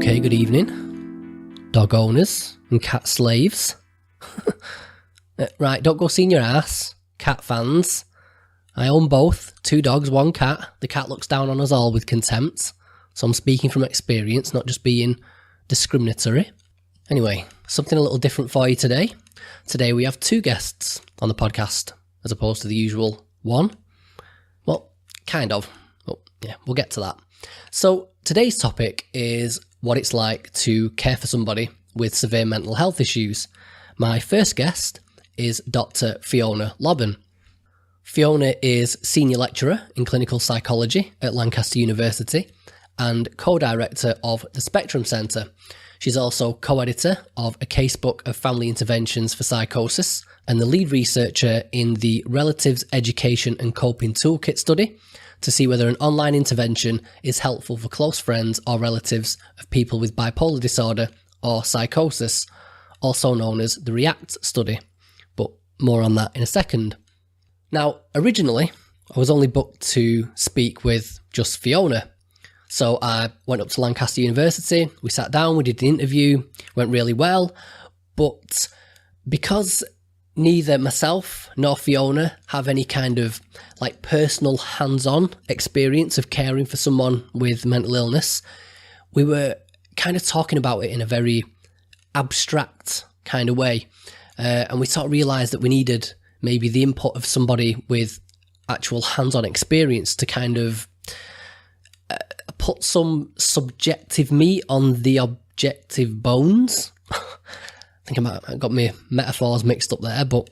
Okay, good evening, dog owners and cat slaves. Right, don't go seeing your ass, cat fans. I own both, 2 dogs, 1 cat. The cat looks down on us all with contempt, so I'm speaking from experience, not just being discriminatory. Anyway, something a little different for you today. Today we have 2 guests on the podcast, as opposed to the usual 1. Well, kind of. Well, yeah, we'll get to that. So today's topic is what it's like to care for somebody with severe mental health issues. My first guest is Dr. Fiona Lobban. Fiona is Senior Lecturer in Clinical Psychology at Lancaster University and Co-Director of the Spectrum Centre. She's also co-editor of a casebook of family interventions for psychosis and the lead researcher in the Relatives Education and Coping Toolkit study to see whether an online intervention is helpful for close friends or relatives of people with bipolar disorder or psychosis, also known as the REACT study. But more on that in a second. Now, originally, I was only booked to speak with just Fiona. So I went up to Lancaster University, we sat down, we did the interview, went really well. But because neither myself nor Fiona have any kind of personal hands-on experience of caring for someone with mental illness, we were kind of talking about it in a very abstract kind of way. And we sort of realised that we needed maybe the input of somebody with actual hands-on experience to kind of put some subjective meat on the objective bones. I think I got my metaphors mixed up there, but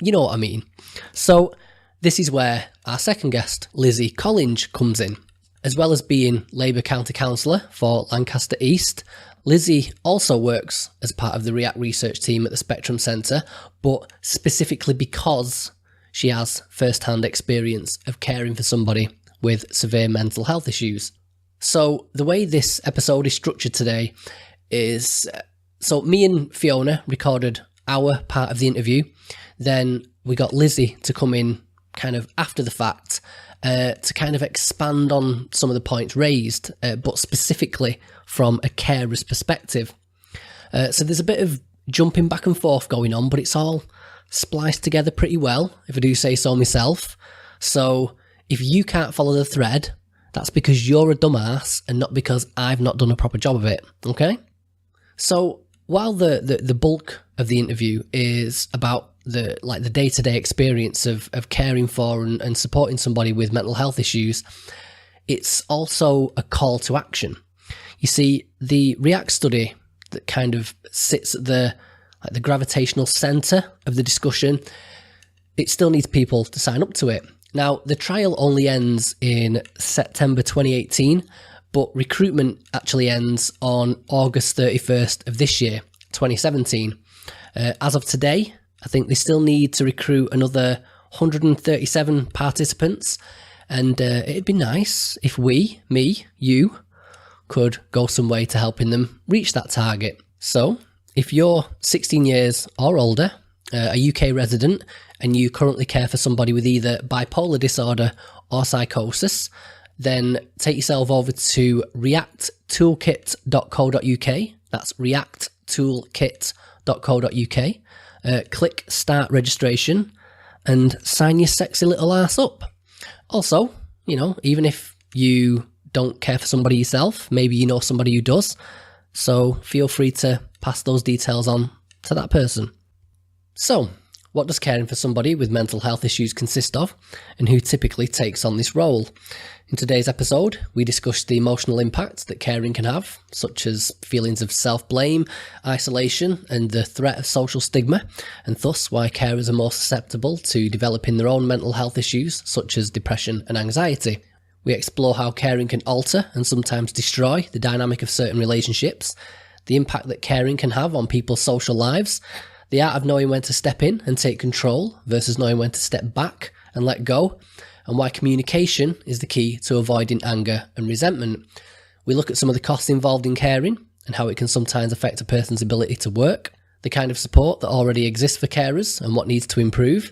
you know what I mean. So this is where our second guest, Lizzi Collinge, comes in. As well as being Labour County Councillor for Lancaster East, Lizzi also works as part of the REACT research team at the Spectrum Centre, but specifically because she has first-hand experience of caring for somebody with severe mental health issues. So the way this episode is structured today is, so me and Fiona recorded our part of the interview, then we got Lizzi to come in kind of after the fact to kind of expand on some of the points raised, but specifically from a carer's perspective. So there's a bit of jumping back and forth going on, but it's all spliced together pretty well, if I do say so myself. So if you can't follow the thread, that's because you're a dumbass and not because I've not done a proper job of it, okay? So while the bulk of the interview is about the day-to-day experience of caring for and supporting somebody with mental health issues, it's also a call to action. You see, the REACT study that kind of sits at the gravitational centre of the discussion, it still needs people to sign up to it. Now, the trial only ends in September 2018, but recruitment actually ends on August 31st of this year, 2017. As of today, I think they still need to recruit another 137 participants, and it'd be nice if you, could go some way to helping them reach that target. So, if you're 16 years or older, a UK resident, and you currently care for somebody with either bipolar disorder or psychosis, then take yourself over to reacttoolkit.co.uk. That's reacttoolkit.co.uk. Click Start Registration and sign your sexy little ass up. Also, even if you don't care for somebody yourself, maybe you know somebody who does, so feel free to pass those details on to that person. So, what does caring for somebody with mental health issues consist of, and who typically takes on this role? In today's episode, we discussed the emotional impact that caring can have, such as feelings of self-blame, isolation, and the threat of social stigma, and thus why carers are more susceptible to developing their own mental health issues, such as depression and anxiety. We explore how caring can alter and sometimes destroy the dynamic of certain relationships, the impact that caring can have on people's social lives, the art of knowing when to step in and take control versus knowing when to step back and let go, and why communication is the key to avoiding anger and resentment. We look at some of the costs involved in caring and how it can sometimes affect a person's ability to work, the kind of support that already exists for carers and what needs to improve,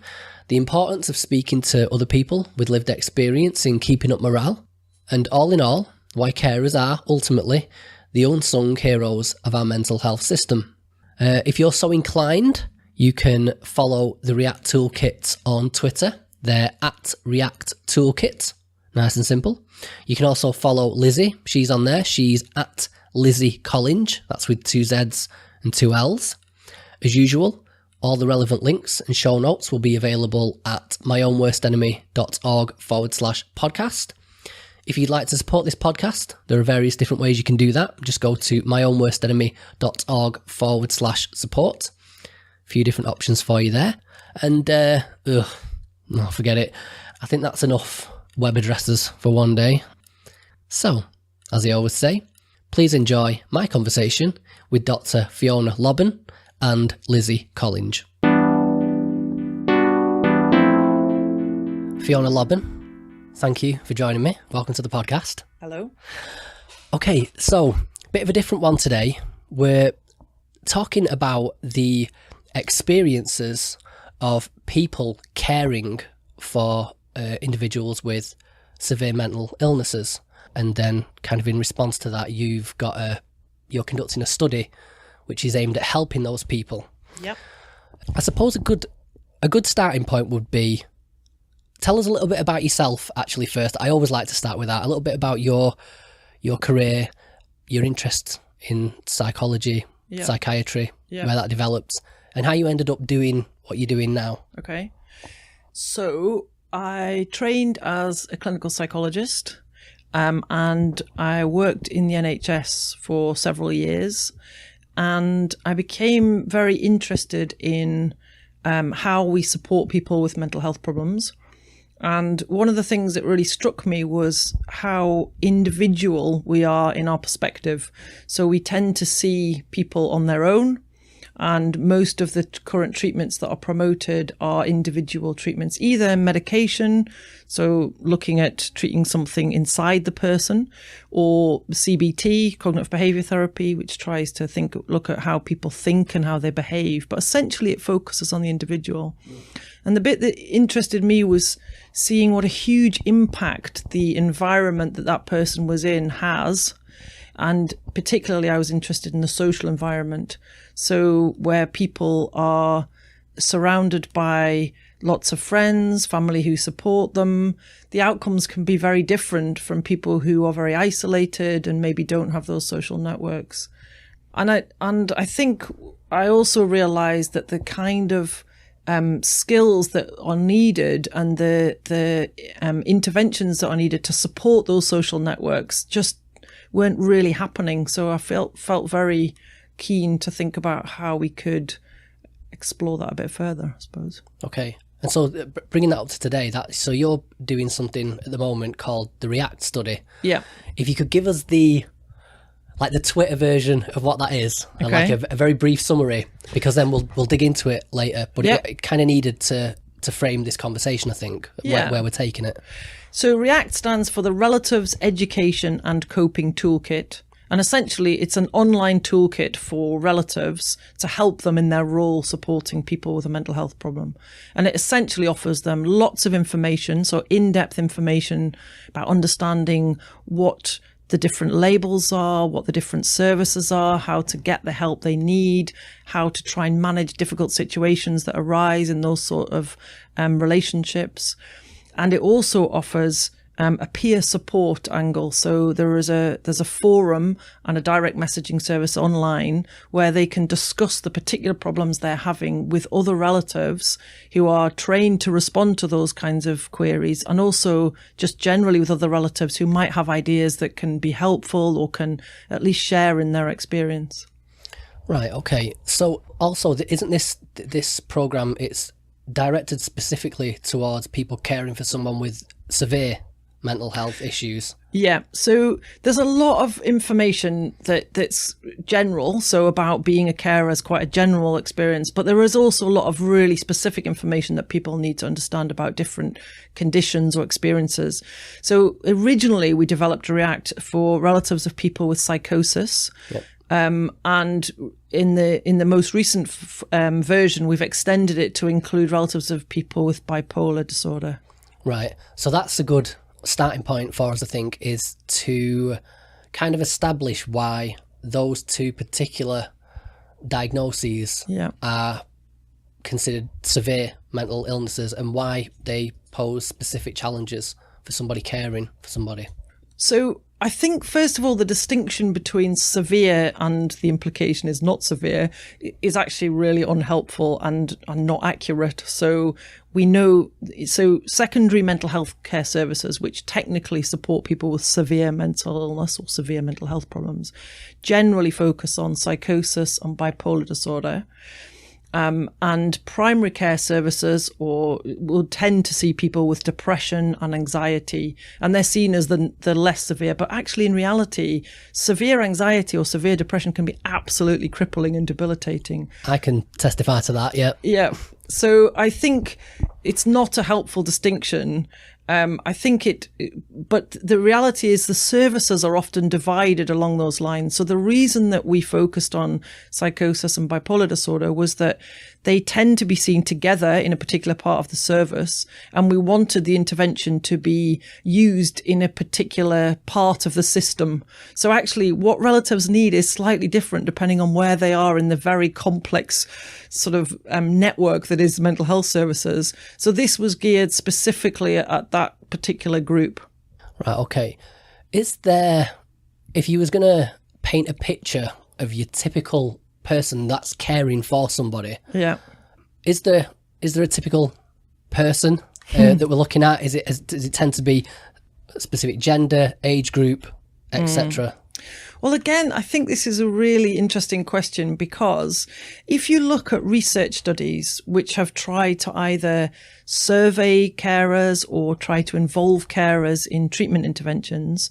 the importance of speaking to other people with lived experience in keeping up morale, and all in all, why carers are ultimately the unsung heroes of our mental health system. If you're so inclined, you can follow the React Toolkit on Twitter. They're at React Toolkit. Nice and simple. You can also follow Lizzie. She's on there. She's at Lizzi Collinge. That's with 2 Zs and 2 Ls. As usual, all the relevant links and show notes will be available at myownworstenemy.org/podcast. If you'd like to support this podcast, there are various different ways you can do that. Just go to myownworstenemy.org/support. A few different options for you there. And, forget it. I think that's enough web addresses for one day. So, as I always say, please enjoy my conversation with Dr. Fiona Lobban and Lizzi Collinge. Fiona Lobban, thank you for joining me. Welcome to the podcast. Hello. Okay, so bit of a different one today. We're talking about the experiences of people caring for individuals with severe mental illnesses, and then kind of in response to that, you're conducting a study which is aimed at helping those people. Yep. I suppose a good starting point would be, tell us a little bit about yourself actually first. I always like to start with that. A little bit about your career, your interest in psychology, psychiatry, where that developed, and how you ended up doing what you're doing now. Okay. So I trained as a clinical psychologist, and I worked in the NHS for several years, and I became very interested in how we support people with mental health problems. And one of the things that really struck me was how individual we are in our perspective. So we tend to see people on their own, and most of the current treatments that are promoted are individual treatments, either medication, so looking at treating something inside the person, or CBT, cognitive behaviour therapy, which tries to look at how people think and how they behave. But essentially it focuses on the individual. And the bit that interested me was seeing what a huge impact the environment that person was in has. And particularly I was interested in the social environment. So where people are surrounded by lots of friends, family who support them, the outcomes can be very different from people who are very isolated and maybe don't have those social networks. And I think I also realized that the kind of skills that are needed and the interventions that are needed to support those social networks just weren't really happening. So I felt very keen to think about how we could explore that a bit further, I suppose. Okay. And so bringing that up to today, so you're doing something at the moment called the React study. Yeah. If you could give us the Twitter version of what that is, and like a very brief summary, because then we'll dig into it later. But it kind of needed to frame this conversation, I think, where we're taking it. So REACT stands for the Relatives Education and Coping Toolkit. And essentially, it's an online toolkit for relatives to help them in their role supporting people with a mental health problem. And it essentially offers them lots of information, so in-depth information about understanding what the different labels are, what the different services are, how to get the help they need, how to try and manage difficult situations that arise in those sort of relationships. And it also offers a peer support angle. So there's a forum and a direct messaging service online where they can discuss the particular problems they're having with other relatives who are trained to respond to those kinds of queries, and also just generally with other relatives who might have ideas that can be helpful or can at least share in their experience. Right, okay. So also, isn't this program, it's directed specifically towards people caring for someone with severe mental health issues? Yeah, so there's a lot of information that's general, so about being a carer is quite a general experience, but there is also a lot of really specific information that people need to understand about different conditions or experiences. So originally we developed React for relatives of people with psychosis. Yep. And in the most recent version, we've extended it to include relatives of people with bipolar disorder. Right. So that's a good starting point for us, I think, is to kind of establish why those two particular diagnoses are considered severe mental illnesses and why they pose specific challenges for somebody caring for somebody? So I think, first of all, the distinction between severe and the implication is not severe is actually really unhelpful and not accurate. So we know, so secondary mental health care services, which technically support people with severe mental illness or severe mental health problems, generally focus on psychosis and bipolar disorder. And primary care services will tend to see people with depression and anxiety, and they're seen as the less severe. But actually, in reality, severe anxiety or severe depression can be absolutely crippling and debilitating. I can testify to that, yeah. Yeah. So I think it's not a helpful distinction. I think but the reality is the services are often divided along those lines. So the reason that we focused on psychosis and bipolar disorder was that they tend to be seen together in a particular part of the service, and we wanted the intervention to be used in a particular part of the system. So actually what relatives need is slightly different depending on where they are in the very complex sort of network that is mental health services. So this was geared specifically at that particular group. Right, okay. Is there, if you was going to paint a picture of your typical person that's caring for somebody, is there a typical person that we're looking at? Does it tend to be a specific gender, age group, etc.? Well, again, I think this is a really interesting question, because if you look at research studies which have tried to either survey carers or try to involve carers in treatment interventions,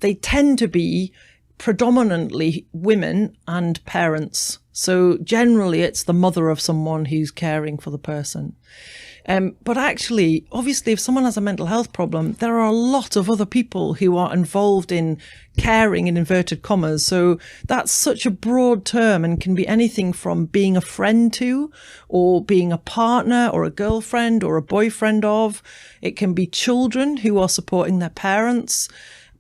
they tend to be predominantly women and parents. So generally it's the mother of someone who's caring for the person. But actually, obviously, if someone has a mental health problem, there are a lot of other people who are involved in caring in inverted commas. So that's such a broad term and can be anything from being a friend to, or being a partner or a girlfriend or a boyfriend of. It can be children who are supporting their parents,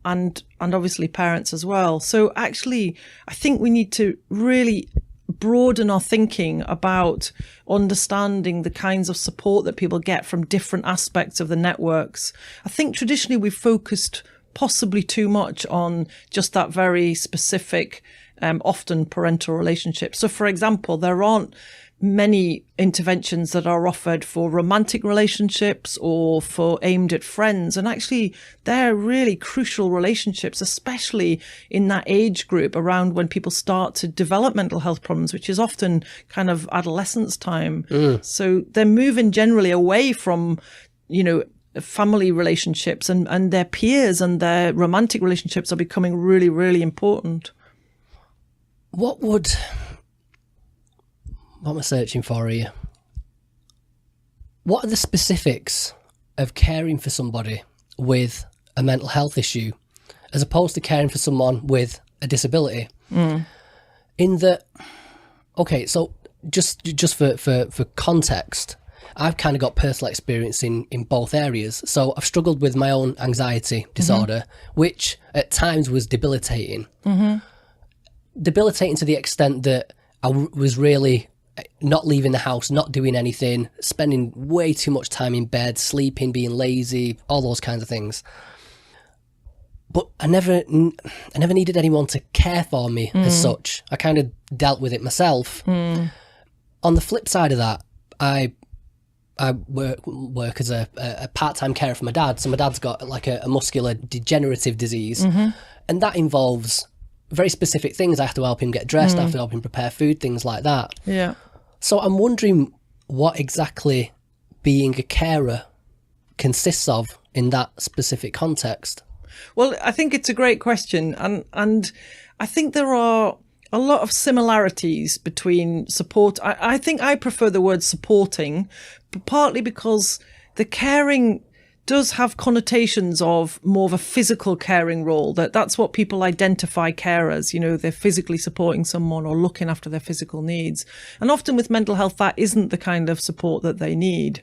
and obviously parents as well. So actually, I think we need to really broaden our thinking about understanding the kinds of support that people get from different aspects of the networks. I think traditionally we've focused possibly too much on just that very specific, often parental relationship. So for example, there aren't many interventions that are offered for romantic relationships or for aimed at friends. And actually, they're really crucial relationships, especially in that age group around when people start to develop mental health problems, which is often kind of adolescence time. So they're moving generally away from, family relationships, and their peers and their romantic relationships are becoming really, really important. What am I searching for here? What are the specifics of caring for somebody with a mental health issue as opposed to caring for someone with a disability? In that, okay, so just for context, I've kind of got personal experience in both areas. So I've struggled with my own anxiety disorder, which at times was debilitating. Debilitating to the extent that I was really not leaving the house, not doing anything, spending way too much time in bed, sleeping, being lazy, all those kinds of things. But I never needed anyone to care for me as such. I kind of dealt with it myself. On the flip side of that, I work as a part-time carer for my dad. So my dad's got like a muscular degenerative disease, and that involves very specific things. I have to help him get dressed, I have to help him prepare food, things like that. Yeah. So I'm wondering what exactly being a carer consists of in that specific context. Well, I think it's a great question. And I think there are a lot of similarities between support. I think I prefer the word supporting, but partly because the caring does have connotations of more of a physical caring role. That's what people identify carers, they're physically supporting someone or looking after their physical needs. And often with mental health, that isn't the kind of support that they need.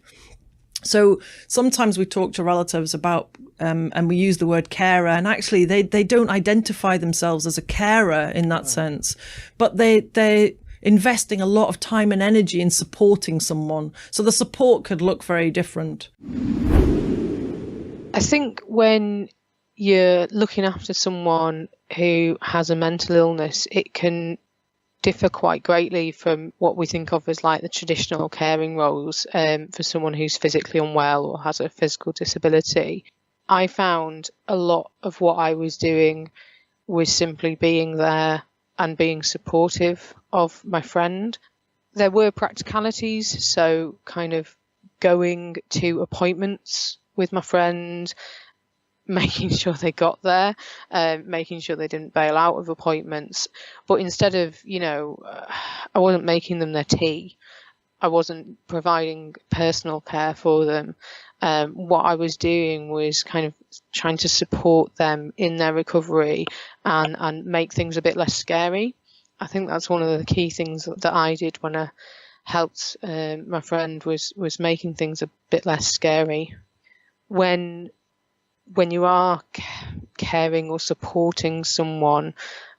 So sometimes we talk to relatives about, and we use the word carer, and actually they don't identify themselves as a carer in that sense, but they're investing a lot of time and energy in supporting someone. So the support could look very different. I think when you're looking after someone who has a mental illness, it can differ quite greatly from what we think of as like the traditional caring roles for someone who's physically unwell or has a physical disability. I found a lot of what I was doing was simply being there and being supportive of my friend. There were practicalities, so kind of going to appointments with my friend, making sure they got there, making sure they didn't bail out of appointments. But instead of, I wasn't making them their tea. I wasn't providing personal care for them. What I was doing was kind of trying to support them in their recovery and make things a bit less scary. I think that's one of the key things that I did when I helped my friend was making things a bit less scary. When you are caring or supporting someone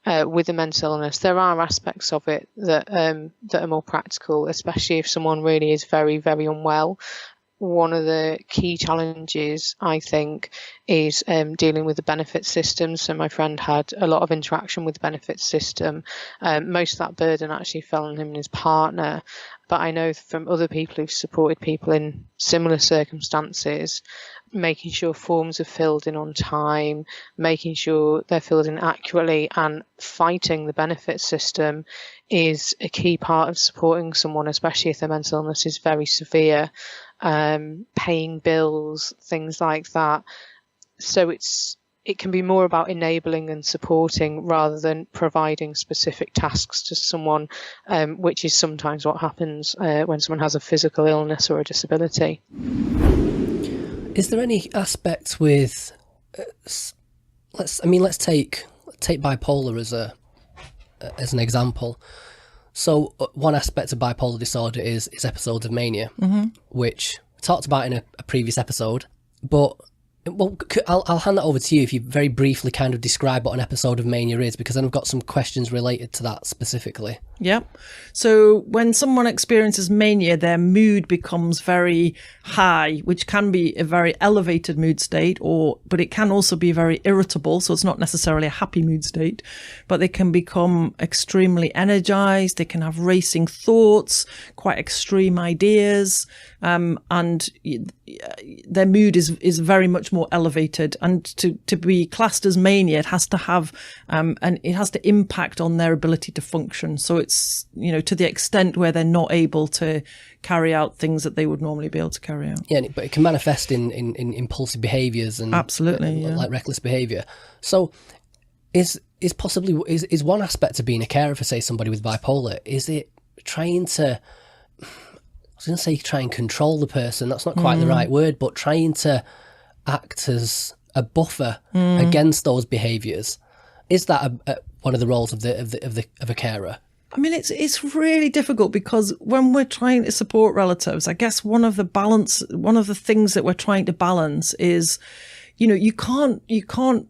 with a mental illness, there are aspects of it that are more practical, especially if someone really is very, very unwell. One of the key challenges, I think, is dealing with the benefit system. So my friend had a lot of interaction with the benefit system. Most of that burden actually fell on him and his partner. But I know from other people who've supported people in similar circumstances, making sure forms are filled in on time, making sure they're filled in accurately, and fighting the benefit system is a key part of supporting someone, especially if their mental illness is very severe. Paying bills, things like that. So it can be more about enabling and supporting rather than providing specific tasks to someone, which is sometimes what happens when someone has a physical illness or a disability. Is there any aspect with, let's take bipolar as an example. So one aspect of bipolar disorder is episodes of mania, which we talked about in a previous episode. But I'll hand that over to you if you very briefly kind of describe what an episode of mania is, because then I've got some questions related to that specifically. Yep. So when someone experiences mania, their mood becomes very high, which can be a very elevated mood state, but it can also be very irritable. So it's not necessarily a happy mood state, but they can become extremely energized. They can have racing thoughts, quite extreme ideas, and their mood is very much more elevated. And to be classed as mania, it has to have, and it has to impact on their ability to function. So it's, to the extent where they're not able to carry out things that they would normally be able to carry out. Yeah, but it can manifest in impulsive behaviours and absolutely, like reckless behaviour. So is one aspect of being a carer for, say, somebody with bipolar, is it trying to, I was going to say try and control the person, that's not quite the right word, but trying to act as a buffer against those behaviours? Is that one of the roles of a carer? I mean, it's really difficult, because when we're trying to support relatives, I guess one of the things that we're trying to balance is, you can't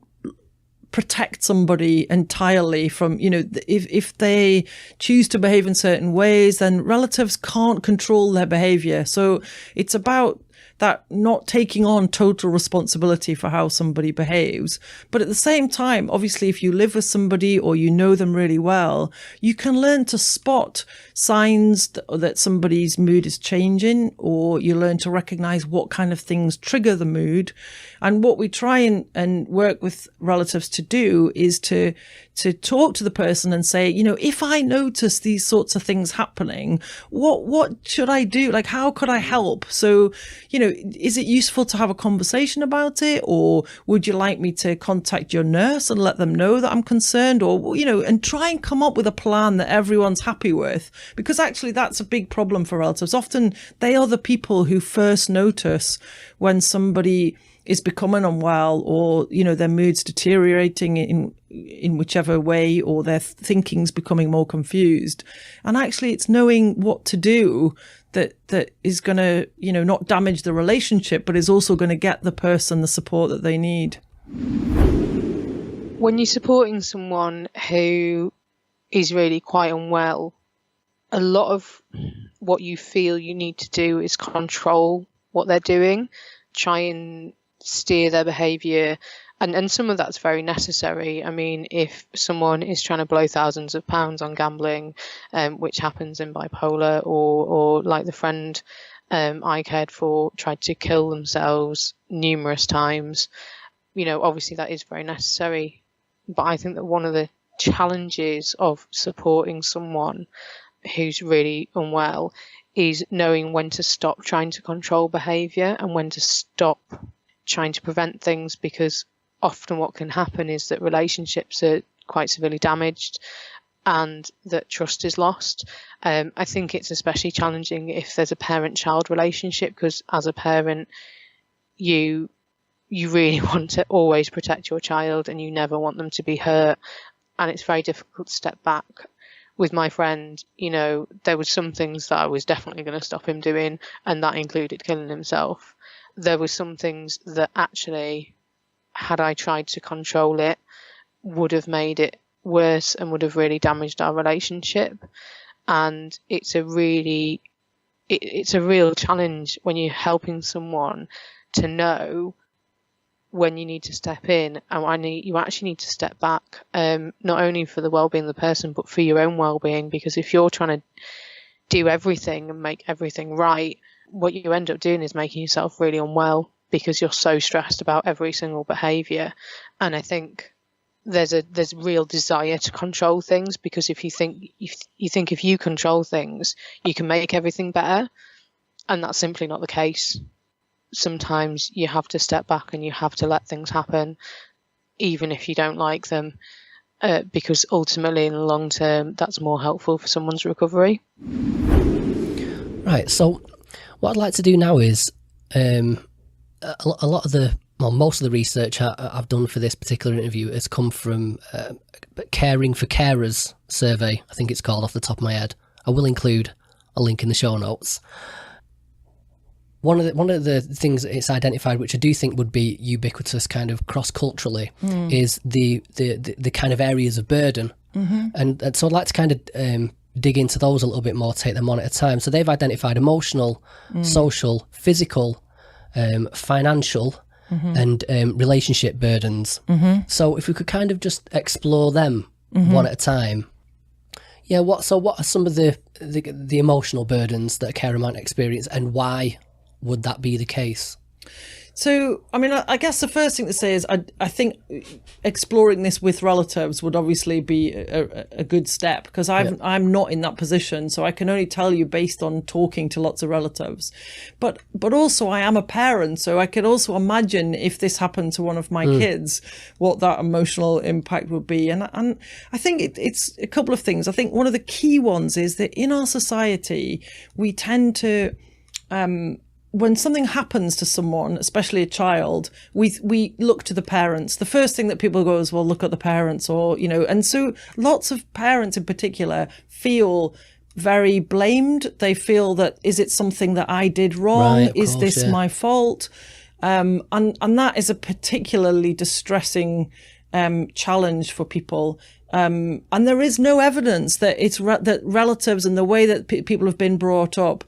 protect somebody entirely from, if they choose to behave in certain ways, then relatives can't control their behavior. So it's about that not taking on total responsibility for how somebody behaves. But at the same time, obviously, if you live with somebody or you know them really well, you can learn to spot signs that somebody's mood is changing, or you learn to recognize what kind of things trigger the mood. And what we try and work with relatives to do is to talk to the person and say, if I notice these sorts of things happening, what should I do? Like, how could I help? So, is it useful to have a conversation about it? Or would you like me to contact your nurse and let them know that I'm concerned? Or, and try and come up with a plan that everyone's happy with. Because actually that's a big problem for relatives. Often they are the people who first notice when somebody is becoming unwell, or, their mood's deteriorating in whichever way, or their thinking's becoming more confused. And actually it's knowing what to do that is going to, not damage the relationship, but is also going to get the person the support that they need. When you're supporting someone who is really quite unwell, a lot of what you feel you need to do is control what they're doing, try and steer their behaviour. And some of that's very necessary. I mean, if someone is trying to blow thousands of pounds on gambling, which happens in bipolar, or like the friend I cared for tried to kill themselves numerous times, obviously that is very necessary. But I think that one of the challenges of supporting someone who's really unwell is knowing when to stop trying to control behaviour and when to stop trying to prevent things, because often what can happen is that relationships are quite severely damaged and that trust is lost. I think it's especially challenging if there's a parent-child relationship, because as a parent, you really want to always protect your child and you never want them to be hurt. And it's very difficult to step back. With my friend, there was some things that I was definitely going to stop him doing, and that included killing himself. There were some things that actually, had I tried to control it, would have made it worse and would have really damaged our relationship. And it's a real challenge when you're helping someone to know when you need to step in and when you actually need to step back, not only for the well-being of the person, but for your own well-being. Because if you're trying to do everything and make everything right, what you end up doing is making yourself really unwell, because you're so stressed about every single behaviour. And I think there's real desire to control things, because if you think if you control things, you can make everything better, and that's simply not the case. Sometimes you have to step back and you have to let things happen, even if you don't like them, because ultimately in the long term, that's more helpful for someone's recovery. Right, so what I'd like to do now is most of the research I've done for this particular interview has come from Caring for Carers survey, I think it's called off the top of my head. I will include a link in the show notes. One of the things it's identified, which I do think would be ubiquitous kind of cross-culturally, is the kind of areas of burden. Mm-hmm. And so I'd like to kind of dig into those a little bit more, take them one at a time. So they've identified emotional, social, physical, financial, and relationship burdens. Mm-hmm. So if we could kind of just explore them one at a time. Yeah, what are some of the emotional burdens that a carer might experience, and why would that be the case? So, I mean, I guess the first thing to say is I think exploring this with relatives would obviously be a good step, because I'm not in that position. So I can only tell you based on talking to lots of relatives. But also I am a parent, so I could also imagine if this happened to one of my kids, what that emotional impact would be. And I think it's a couple of things. I think one of the key ones is that in our society, we tend to... when something happens to someone, especially a child, we look to the parents. The first thing that people go is, well, look at the parents, or, and so lots of parents in particular feel very blamed. They feel that, is it something that I did wrong? Right, is this my fault? And that is a particularly distressing challenge for people. And there is no evidence that that relatives and the way that people have been brought up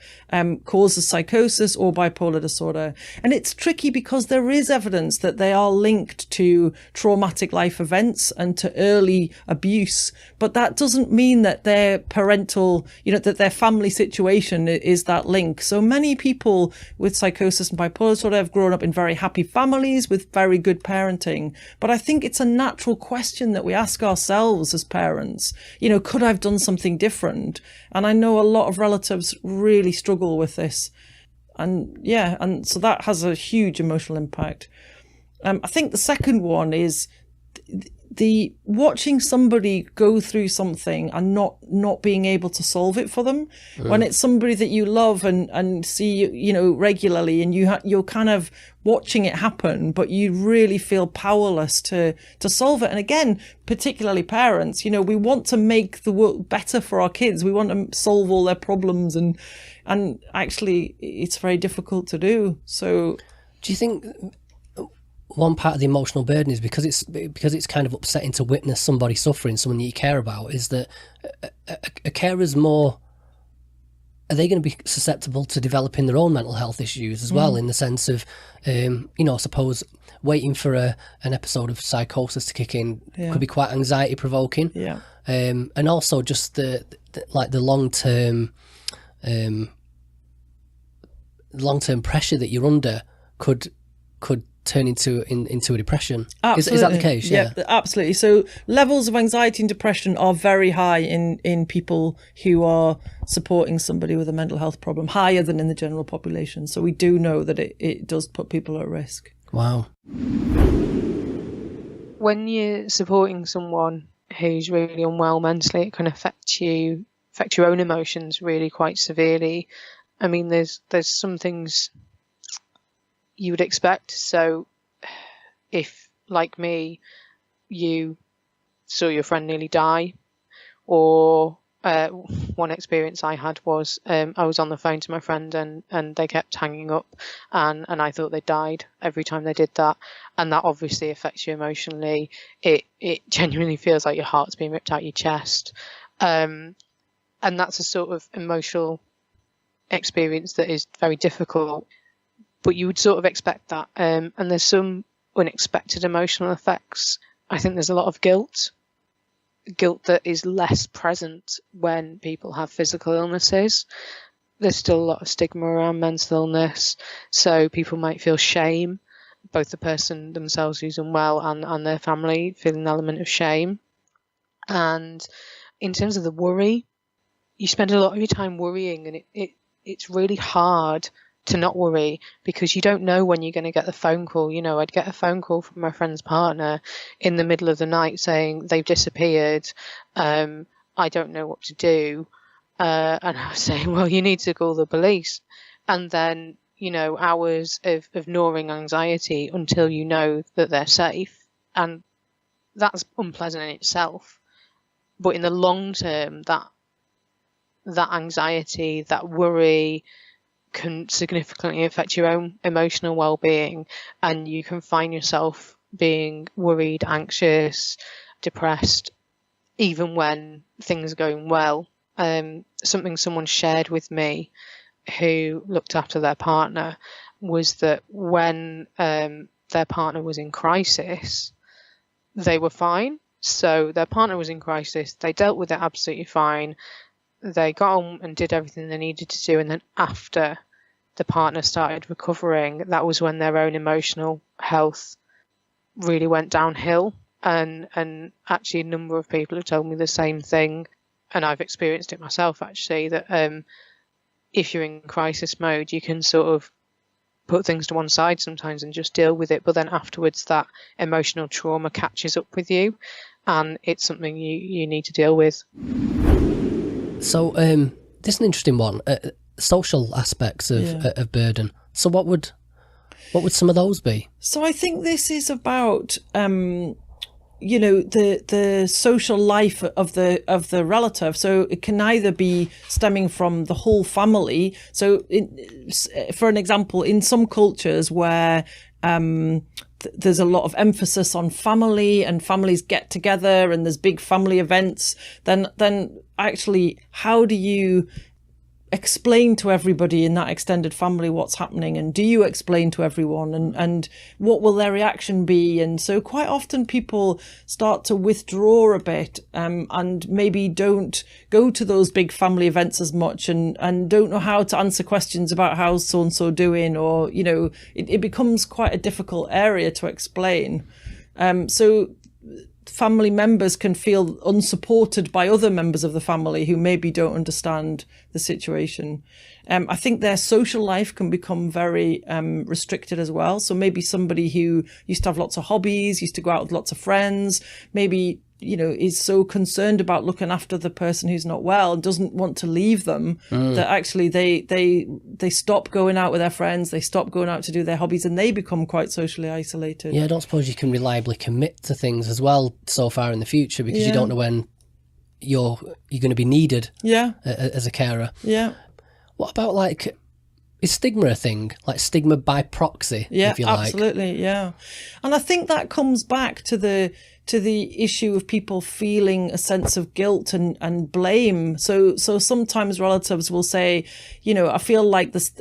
causes psychosis or bipolar disorder. And it's tricky because there is evidence that they are linked to traumatic life events and to early abuse. But that doesn't mean that their parental, that their family situation is that link. So many people with psychosis and bipolar disorder have grown up in very happy families with very good parenting. But I think it's a natural question that we ask ourselves as parents, could I have done something different? And I know a lot of relatives really struggle with this. And so that has a huge emotional impact. I think the second one is the watching somebody go through something and not being able to solve it for them, when it's somebody that you love and see, you know, regularly, and you're kind of watching it happen, but you really feel powerless to solve it. And again, particularly parents, you know, we want to make the world better for our kids. We want to solve all their problems, and actually it's very difficult to do. So do you think one part of the emotional burden is because it's kind of upsetting to witness somebody suffering, someone that you care about, is that a carer's more, are they going to be susceptible to developing their own mental health issues as well, in the sense of, you know, suppose waiting for an episode of psychosis to kick in could be quite anxiety provoking. Yeah. And also just the long-term pressure that you're under could turn into a depression. Is that the case? Yeah, absolutely. So levels of anxiety and depression are very high in people who are supporting somebody with a mental health problem, higher than in the general population. So we do know that it does put people at risk. Wow. When you're supporting someone who's really unwell mentally, it can affect your own emotions really quite severely. I mean, there's some things you would expect. So if, like me, you saw your friend nearly die, or one experience I had was I was on the phone to my friend and they kept hanging up, and I thought they died every time they did that, and that obviously affects you emotionally. It genuinely feels like your heart's being ripped out your chest, and that's a sort of emotional experience that is very difficult. But you would sort of expect that. And there's some unexpected emotional effects. I think there's a lot of guilt that is less present when people have physical illnesses. There's still a lot of stigma around mental illness. So people might feel shame, both the person themselves who's unwell and their family feel an element of shame. And in terms of the worry, you spend a lot of your time worrying, and it's really hard to not worry, because you don't know when you're going to get the phone call. You know, I'd get a phone call from my friend's partner in the middle of the night saying they've disappeared. I don't know what to do. And I was saying, well, you need to call the police. And then, you know, hours of gnawing anxiety until you know that they're safe. And that's unpleasant in itself. But in the long term, that anxiety, that worry, can significantly affect your own emotional well-being, and you can find yourself being worried, anxious, depressed, even when things are going well. Something someone shared with me who looked after their partner was that when their partner was in crisis, they were fine. So their partner was in crisis, they dealt with it absolutely fine, they got on and did everything they needed to do, and then after the partner started recovering, that was when their own emotional health really went downhill. And actually a number of people have told me the same thing, and I've experienced it myself actually, that if you're in crisis mode, you can sort of put things to one side sometimes and just deal with it, but then afterwards that emotional trauma catches up with you, and it's something you need to deal with. So this is an interesting one. Social aspects of burden. So what would some of those be? So I think this is about you know, the social life of the relative. So it can either be stemming from the whole family. So for an example, in some cultures where there's a lot of emphasis on family and families get together and there's big family events, then actually how do you explain to everybody in that extended family what's happening, and do you explain to everyone, and what will their reaction be? And so quite often people start to withdraw a bit, and maybe don't go to those big family events as much, and don't know how to answer questions about how's so and so doing, or you know, it becomes quite a difficult area to explain. So family members can feel unsupported by other members of the family who maybe don't understand the situation. I think their social life can become very restricted as well. So maybe somebody who used to have lots of hobbies, used to go out with lots of friends, maybe, you know, is so concerned about looking after the person who's not well and doesn't want to leave them that actually they stop going out with their friends, they stop going out to do their hobbies, and they become quite socially isolated. Yeah, I don't suppose you can reliably commit to things as well so far in the future, because you don't know when you're going to be needed as a carer. Yeah. What about, like, is stigma a thing? Like stigma by proxy, if you like? Absolutely, yeah. And I think that comes back to the issue of people feeling a sense of guilt and blame. So sometimes relatives will say, you know, I feel like this,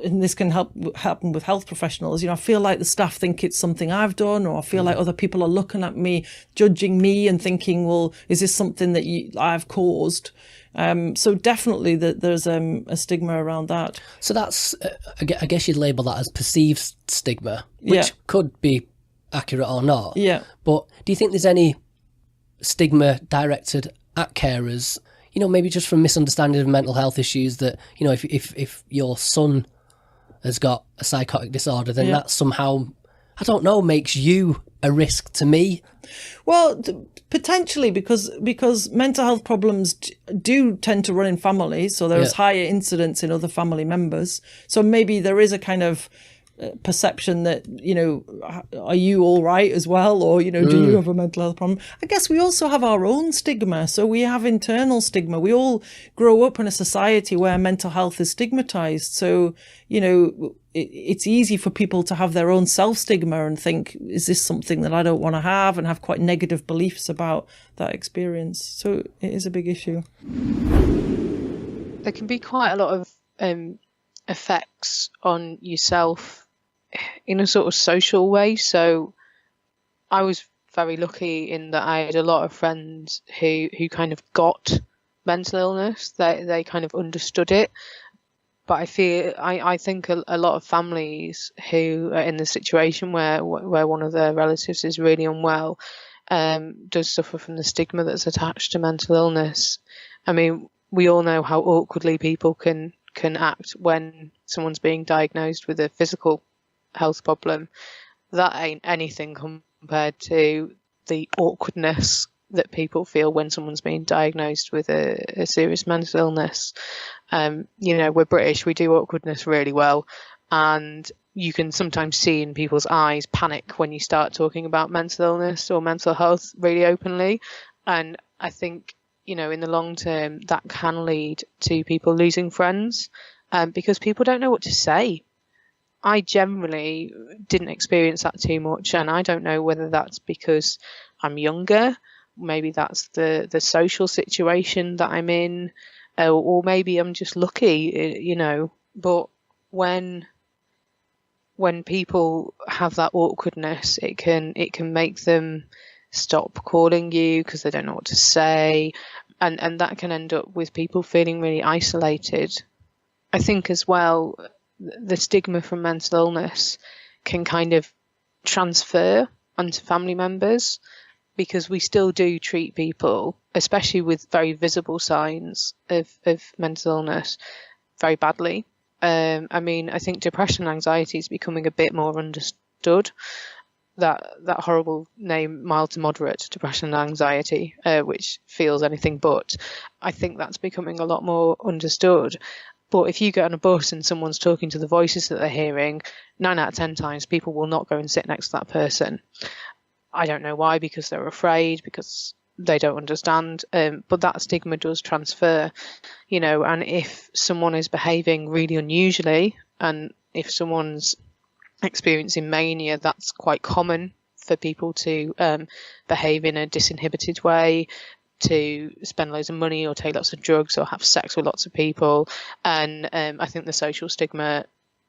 and this can happen with health professionals, you know, I feel like the staff think it's something I've done, or I feel like other people are looking at me, judging me and thinking, well, is this something that I've caused? So definitely there's a stigma around that. So that's, I guess you'd label that as perceived stigma, which could be accurate or not. Yeah. But do you think there's any stigma directed at carers, you know, maybe just from misunderstanding of mental health issues, that, you know, if your son has got a psychotic disorder, then that somehow, I don't know, makes you a risk to me? Well, potentially, because mental health problems do tend to run in families, so there's higher incidence in other family members. So maybe there is a kind of perception that, you know, are you all right as well, or, you know, do you have a mental health problem? I guess we also have our own stigma, so we have internal stigma. We all grow up in a society where mental health is stigmatized, so, you know, it's easy for people to have their own self-stigma and think, is this something that I don't want to have, and have quite negative beliefs about that experience. So it is a big issue. There can be quite a lot of effects on yourself in a sort of social way. So I was very lucky in that I had a lot of friends who kind of got mental illness. They kind of understood it. But I think a lot of families who are in the situation where one of their relatives is really unwell does suffer from the stigma that's attached to mental illness. I mean, we all know how awkwardly people can act when someone's being diagnosed with a physical health problem. That ain't anything compared to the awkwardness that people feel when someone's being diagnosed with a serious mental illness. You know, we're British, we do awkwardness really well, and you can sometimes see in people's eyes panic when you start talking about mental illness or mental health really openly. And I think, you know, in the long term, that can lead to people losing friends because people don't know what to say. I generally didn't experience that too much, and I don't know whether that's because I'm younger, maybe that's the social situation that I'm in, or maybe I'm just lucky, you know. But when people have that awkwardness, it can make them stop calling you because they don't know what to say, and that can end up with people feeling really isolated. I think as well, the stigma from mental illness can kind of transfer onto family members, because we still do treat people, especially with very visible signs of mental illness, very badly. I mean, I think depression and anxiety is becoming a bit more understood. That horrible name, mild to moderate depression and anxiety, which feels anything but. I think that's becoming a lot more understood. But if you get on a bus and someone's talking to the voices that they're hearing, 9 out of 10 times people will not go and sit next to that person. I don't know why, because they're afraid, because they don't understand. But that stigma does transfer, you know, and if someone is behaving really unusually, and if someone's experiencing mania, that's quite common for people to behave in a disinhibited way, to spend loads of money or take lots of drugs or have sex with lots of people. And I think the social stigma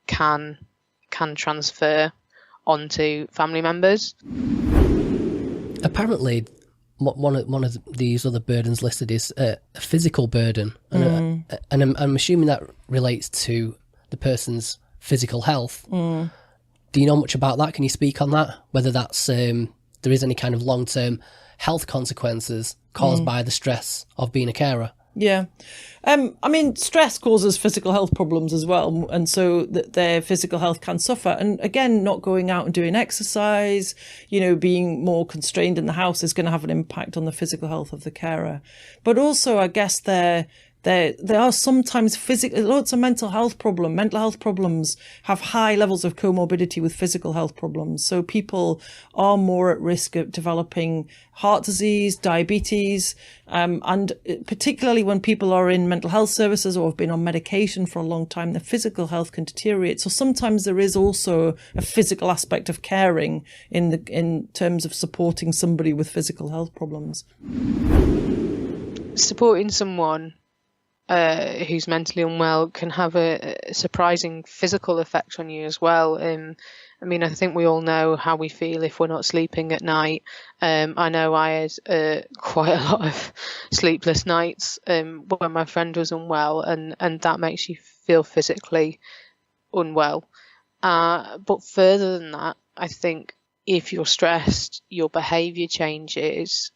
can transfer onto family members. Apparently, one of these other burdens listed is a physical burden, and I'm assuming that relates to the person's physical health. Do you know much about that? Can you speak on that? Whether that's there is any kind of long-term health consequences caused by the stress of being a carer. Yeah. I mean, stress causes physical health problems as well. And so their physical health can suffer. And again, not going out and doing exercise, being more constrained in the house is going to have an impact on the physical health of the carer. But also, I guess there are sometimes lots of mental health problems have high levels of comorbidity with physical health problems. So people are more at risk of developing heart disease, diabetes, and particularly when people are in mental health services or have been on medication for a long time, their physical health can deteriorate. So sometimes there is also a physical aspect of caring in terms of supporting somebody with physical health problems. Supporting someone who's mentally unwell can have a surprising physical effect on you as well. I mean, I think we all know how we feel if we're not sleeping at night. I know I had quite a lot of sleepless nights when my friend was unwell, and that makes you feel physically unwell. But further than that, I think if you're stressed, your behaviour changes.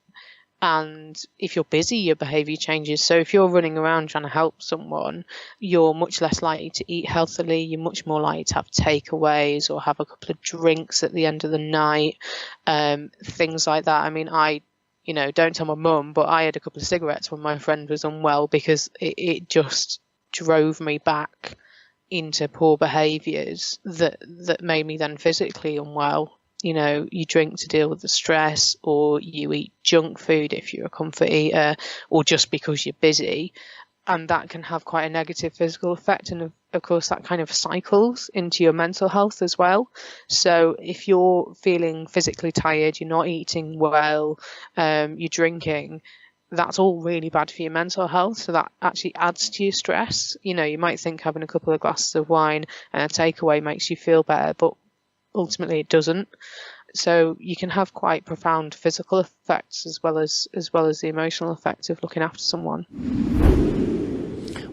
And if you're busy, your behaviour changes. So if you're running around trying to help someone, you're much less likely to eat healthily. You're much more likely to have takeaways or have a couple of drinks at the end of the night, things like that. I mean, don't tell my mum, but I had a couple of cigarettes when my friend was unwell because it just drove me back into poor behaviours that made me then physically unwell. You drink to deal with the stress, or you eat junk food if you're a comfort eater, or just because you're busy. And that can have quite a negative physical effect. And of course, that kind of cycles into your mental health as well. So if you're feeling physically tired, you're not eating well, you're drinking, that's all really bad for your mental health. So that actually adds to your stress. You might think having a couple of glasses of wine and a takeaway makes you feel better, but ultimately it doesn't. So you can have quite profound physical effects as well as the emotional effect of looking after someone.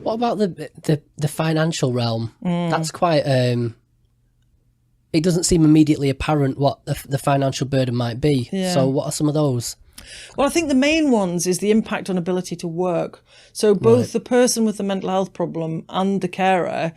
What about the financial realm? That's quite it doesn't seem immediately apparent what the financial burden might be. Yeah. So what are some of those? Well, I think the main ones is the impact on ability to work. So both the person with the mental health problem and the carer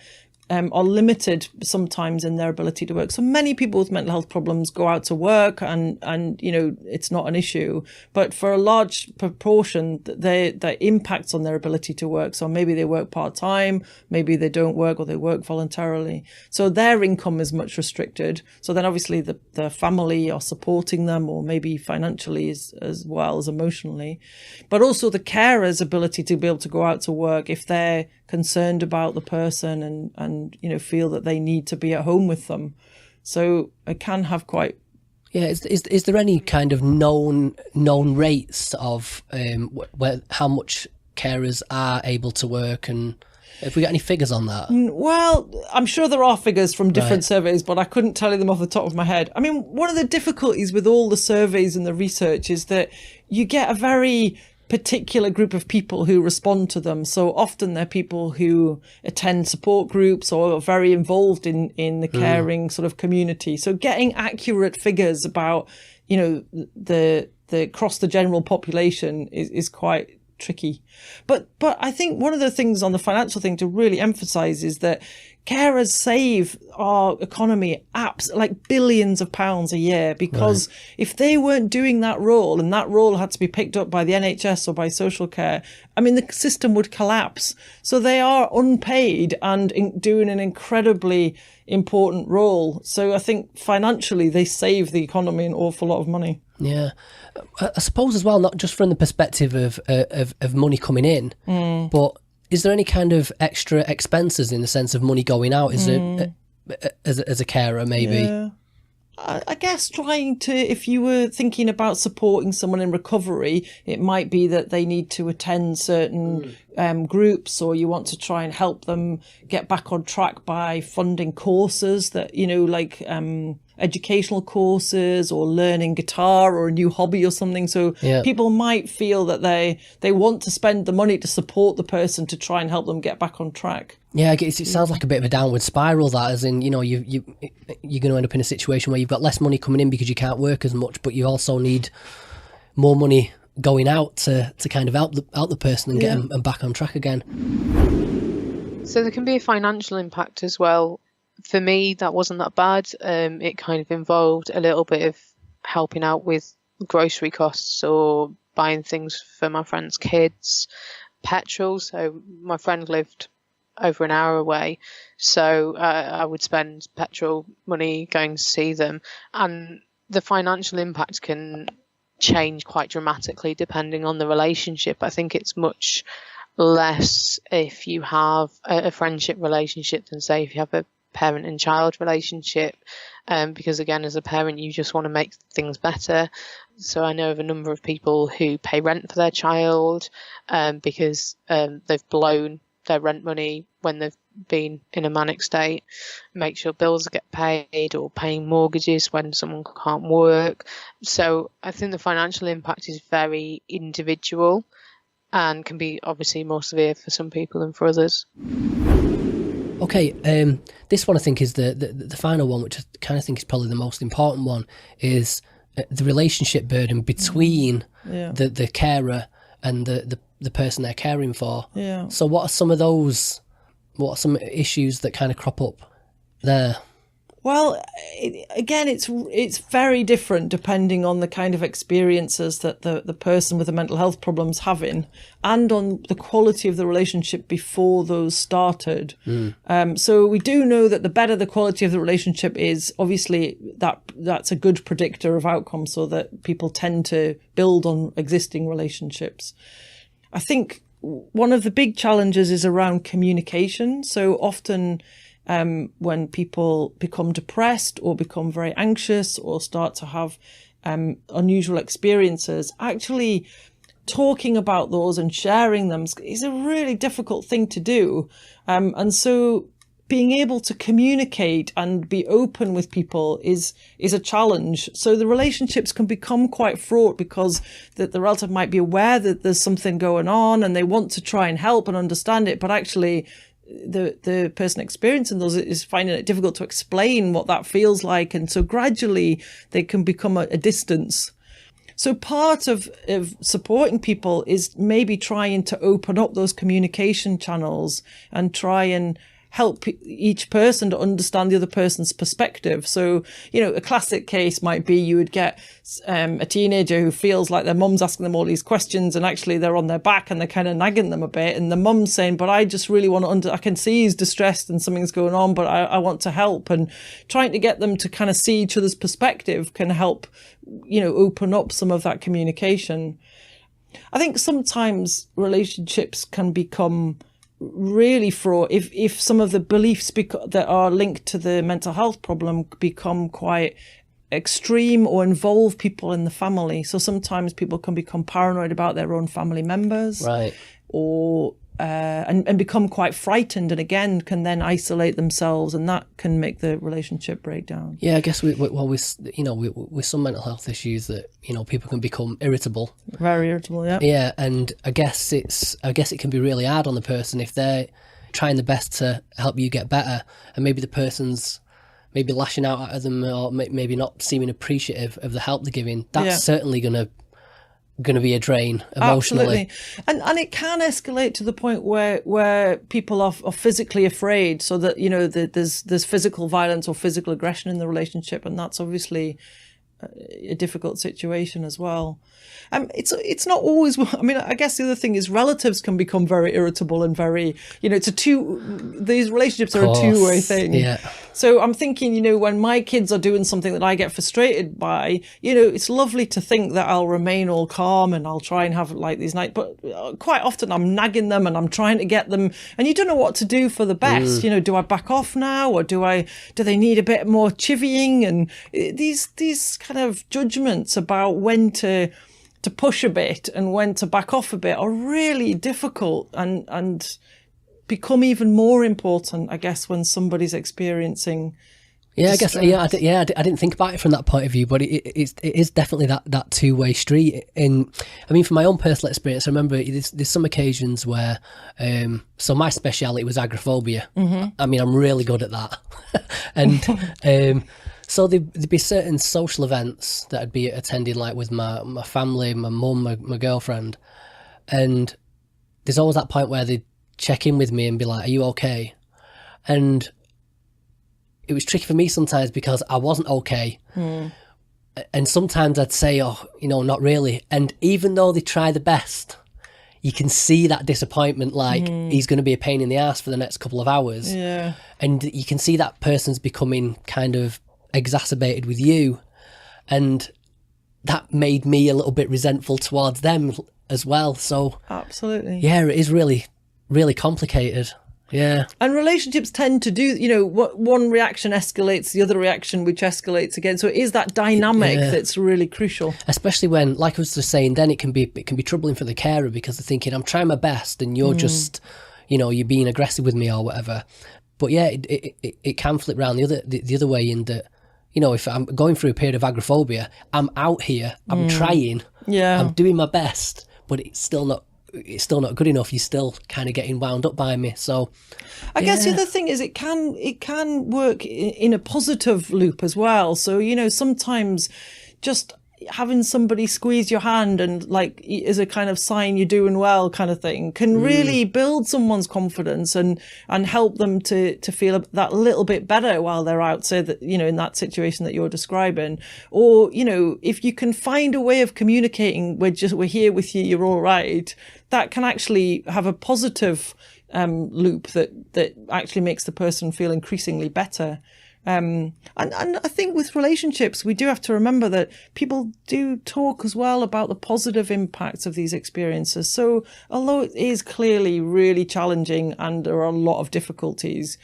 are limited sometimes in their ability to work. So many people with mental health problems go out to work and it's not an issue. But for a large proportion, that impacts on their ability to work. So maybe they work part-time, maybe they don't work, or they work voluntarily. So their income is much restricted. So then obviously the family are supporting them, or maybe financially as well as emotionally. But also the carer's ability to be able to go out to work if they're concerned about the person and feel that they need to be at home with them. So it can have quite... Yeah, is there any kind of known rates of how much carers are able to work, and have we got any figures on that? Well, I'm sure there are figures from different surveys, but I couldn't tell you them off the top of my head. I mean, one of the difficulties with all the surveys and the research is that you get a very particular group of people who respond to them. So often they're people who attend support groups or are very involved in the caring sort of community. So getting accurate figures about, the across the general population is quite tricky. But I think one of the things on the financial thing to really emphasize is that carers save our economy like billions of pounds a year, because if they weren't doing that role, and that role had to be picked up by the NHS or by social care, I mean, the system would collapse. So they are unpaid and doing an incredibly important role. So I think financially they save the economy an awful lot of money. Yeah, I suppose as well, not just from the perspective of money coming in, but is there any kind of extra expenses in the sense of money going out? Is it as a carer maybe? Yeah. I guess if you were thinking about supporting someone in recovery, it might be that they need to attend certain groups, or you want to try and help them get back on track by funding courses that, educational courses, or learning guitar or a new hobby or something. So people might feel that they want to spend the money to support the person to try and help them get back on track. Yeah, it sounds like a bit of a downward spiral, that, as in, you're going to end up in a situation where you've got less money coming in because you can't work as much, but you also need more money going out to kind of help the person and get them back on track again. So there can be a financial impact as well. For me, that wasn't that bad. It kind of involved a little bit of helping out with grocery costs or buying things for my friends' kids, petrol. So my friend lived over an hour away, so I would spend petrol money going to see them. And the financial impact can change quite dramatically depending on the relationship. I think it's much less if you have a friendship relationship than, say, if you have a parent and child relationship, because again, as a parent, you just want to make things better. So I know of a number of people who pay rent for their child because they've blown their rent money when they've been in a manic state, make sure bills get paid, or paying mortgages when someone can't work. So I think the financial impact is very individual and can be obviously more severe for some people than for others. Okay, this one I think is the final one, which I kind of think is probably the most important one, is the relationship burden between the carer and the person they're caring for. Yeah. So what are some of those, what are some issues that kind of crop up there? Well, again, it's very different depending on the kind of experiences that the person with the mental health problem's having, and on the quality of the relationship before those started. So we do know that the better the quality of the relationship is, obviously that's a good predictor of outcomes, so that people tend to build on existing relationships. I think one of the big challenges is around communication. So often, when people become depressed or become very anxious or start to have unusual experiences, actually talking about those and sharing them is a really difficult thing to do. And so being able to communicate and be open with people is a challenge. So the relationships can become quite fraught because the relative might be aware that there's something going on and they want to try and help and understand it, but actually the person experiencing those is finding it difficult to explain what that feels like, and so gradually they can become a distance. So part of supporting people is maybe trying to open up those communication channels and try and help each person to understand the other person's perspective. So, a classic case might be you would get a teenager who feels like their mum's asking them all these questions and actually they're on their back and they're kind of nagging them a bit. And the mum's saying, but I just really want to I can see he's distressed and something's going on, but I want to help. And trying to get them to kind of see each other's perspective can help, open up some of that communication. I think sometimes relationships can become really fraught if some of the beliefs that are linked to the mental health problem become quite extreme or involve people in the family. So sometimes people can become paranoid about their own family members, right? Or and become quite frightened, and again can then isolate themselves, and that can make the relationship break down. Yeah, I guess with some mental health issues that people can become irritable, very irritable. Yeah, and I guess it can be really hard on the person if they're trying the best to help you get better, and maybe the person's maybe lashing out at them or maybe not seeming appreciative of the help they're giving. That's certainly going to be a drain emotionally. Absolutely. And it can escalate to the point where people are physically afraid, so that there's physical violence or physical aggression in the relationship, and that's obviously a difficult situation as well. It's not always, I guess the other thing is relatives can become very irritable and very, these relationships are a two-way thing. Yeah. So I'm thinking, when my kids are doing something that I get frustrated by, it's lovely to think that I'll remain all calm and I'll try and have like these nights, but quite often I'm nagging them and I'm trying to get them, and you don't know what to do for the best. Do I back off now, or do they need a bit more chivying? And these kind of judgments about when to push a bit and when to back off a bit are really difficult and become even more important, I guess, when somebody's experiencing distress. I didn't think about it from that point of view, but it is definitely that two-way street. And from my own personal experience, I remember there's some occasions where so my speciality was agoraphobia. I'm really good at that. And So there'd be certain social events that I'd be attending, like with my family, my mum, my girlfriend, and there's always that point where they'd check in with me and be like, "Are you okay?" And it was tricky for me sometimes because I wasn't okay. And sometimes I'd say, "Oh, not really." And even though they try the best, you can see that disappointment, like he's going to be a pain in the ass for the next couple of hours. Yeah. And you can see that person's becoming kind of exacerbated with you. And that made me a little bit resentful towards them as well. So Absolutely. yeah, it is really, really complicated. Yeah. And relationships tend to do, what one reaction escalates the other reaction, which escalates again. So it is that dynamic that's really crucial. Especially when, like I was just saying, then it can be troubling for the carer because they're thinking, I'm trying my best and you're just, you're being aggressive with me or whatever. But yeah, it can flip around the other way in that, if I'm going through a period of agoraphobia, I'm out here, I'm trying, I'm doing my best, but it's still not good enough. You're still kind of getting wound up by me. So I guess the other thing is it can work in a positive loop as well. So, sometimes just having somebody squeeze your hand and like is a kind of sign you're doing well kind of thing can really build someone's confidence and help them to feel that little bit better while they're out, say that, in that situation that you're describing. Or, if you can find a way of communicating, we're here with you, you're all right, that can actually have a positive loop that actually makes the person feel increasingly better. And I think with relationships, we do have to remember that people do talk as well about the positive impacts of these experiences. So although it is clearly really challenging and there are a lot of difficulties,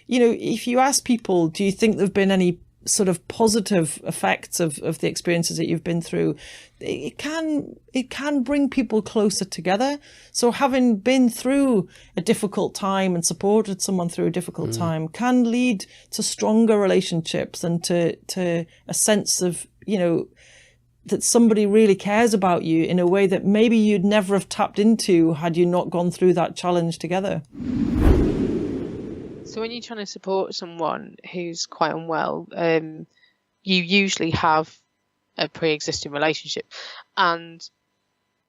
if you ask people, do you think there have been any sort of positive effects of the experiences that you've been through, it can bring people closer together. So having been through a difficult time and supported someone through a difficult time can lead to stronger relationships and to a sense of, that somebody really cares about you in a way that maybe you'd never have tapped into had you not gone through that challenge together. So when you're trying to support someone who's quite unwell, you usually have a pre-existing relationship, and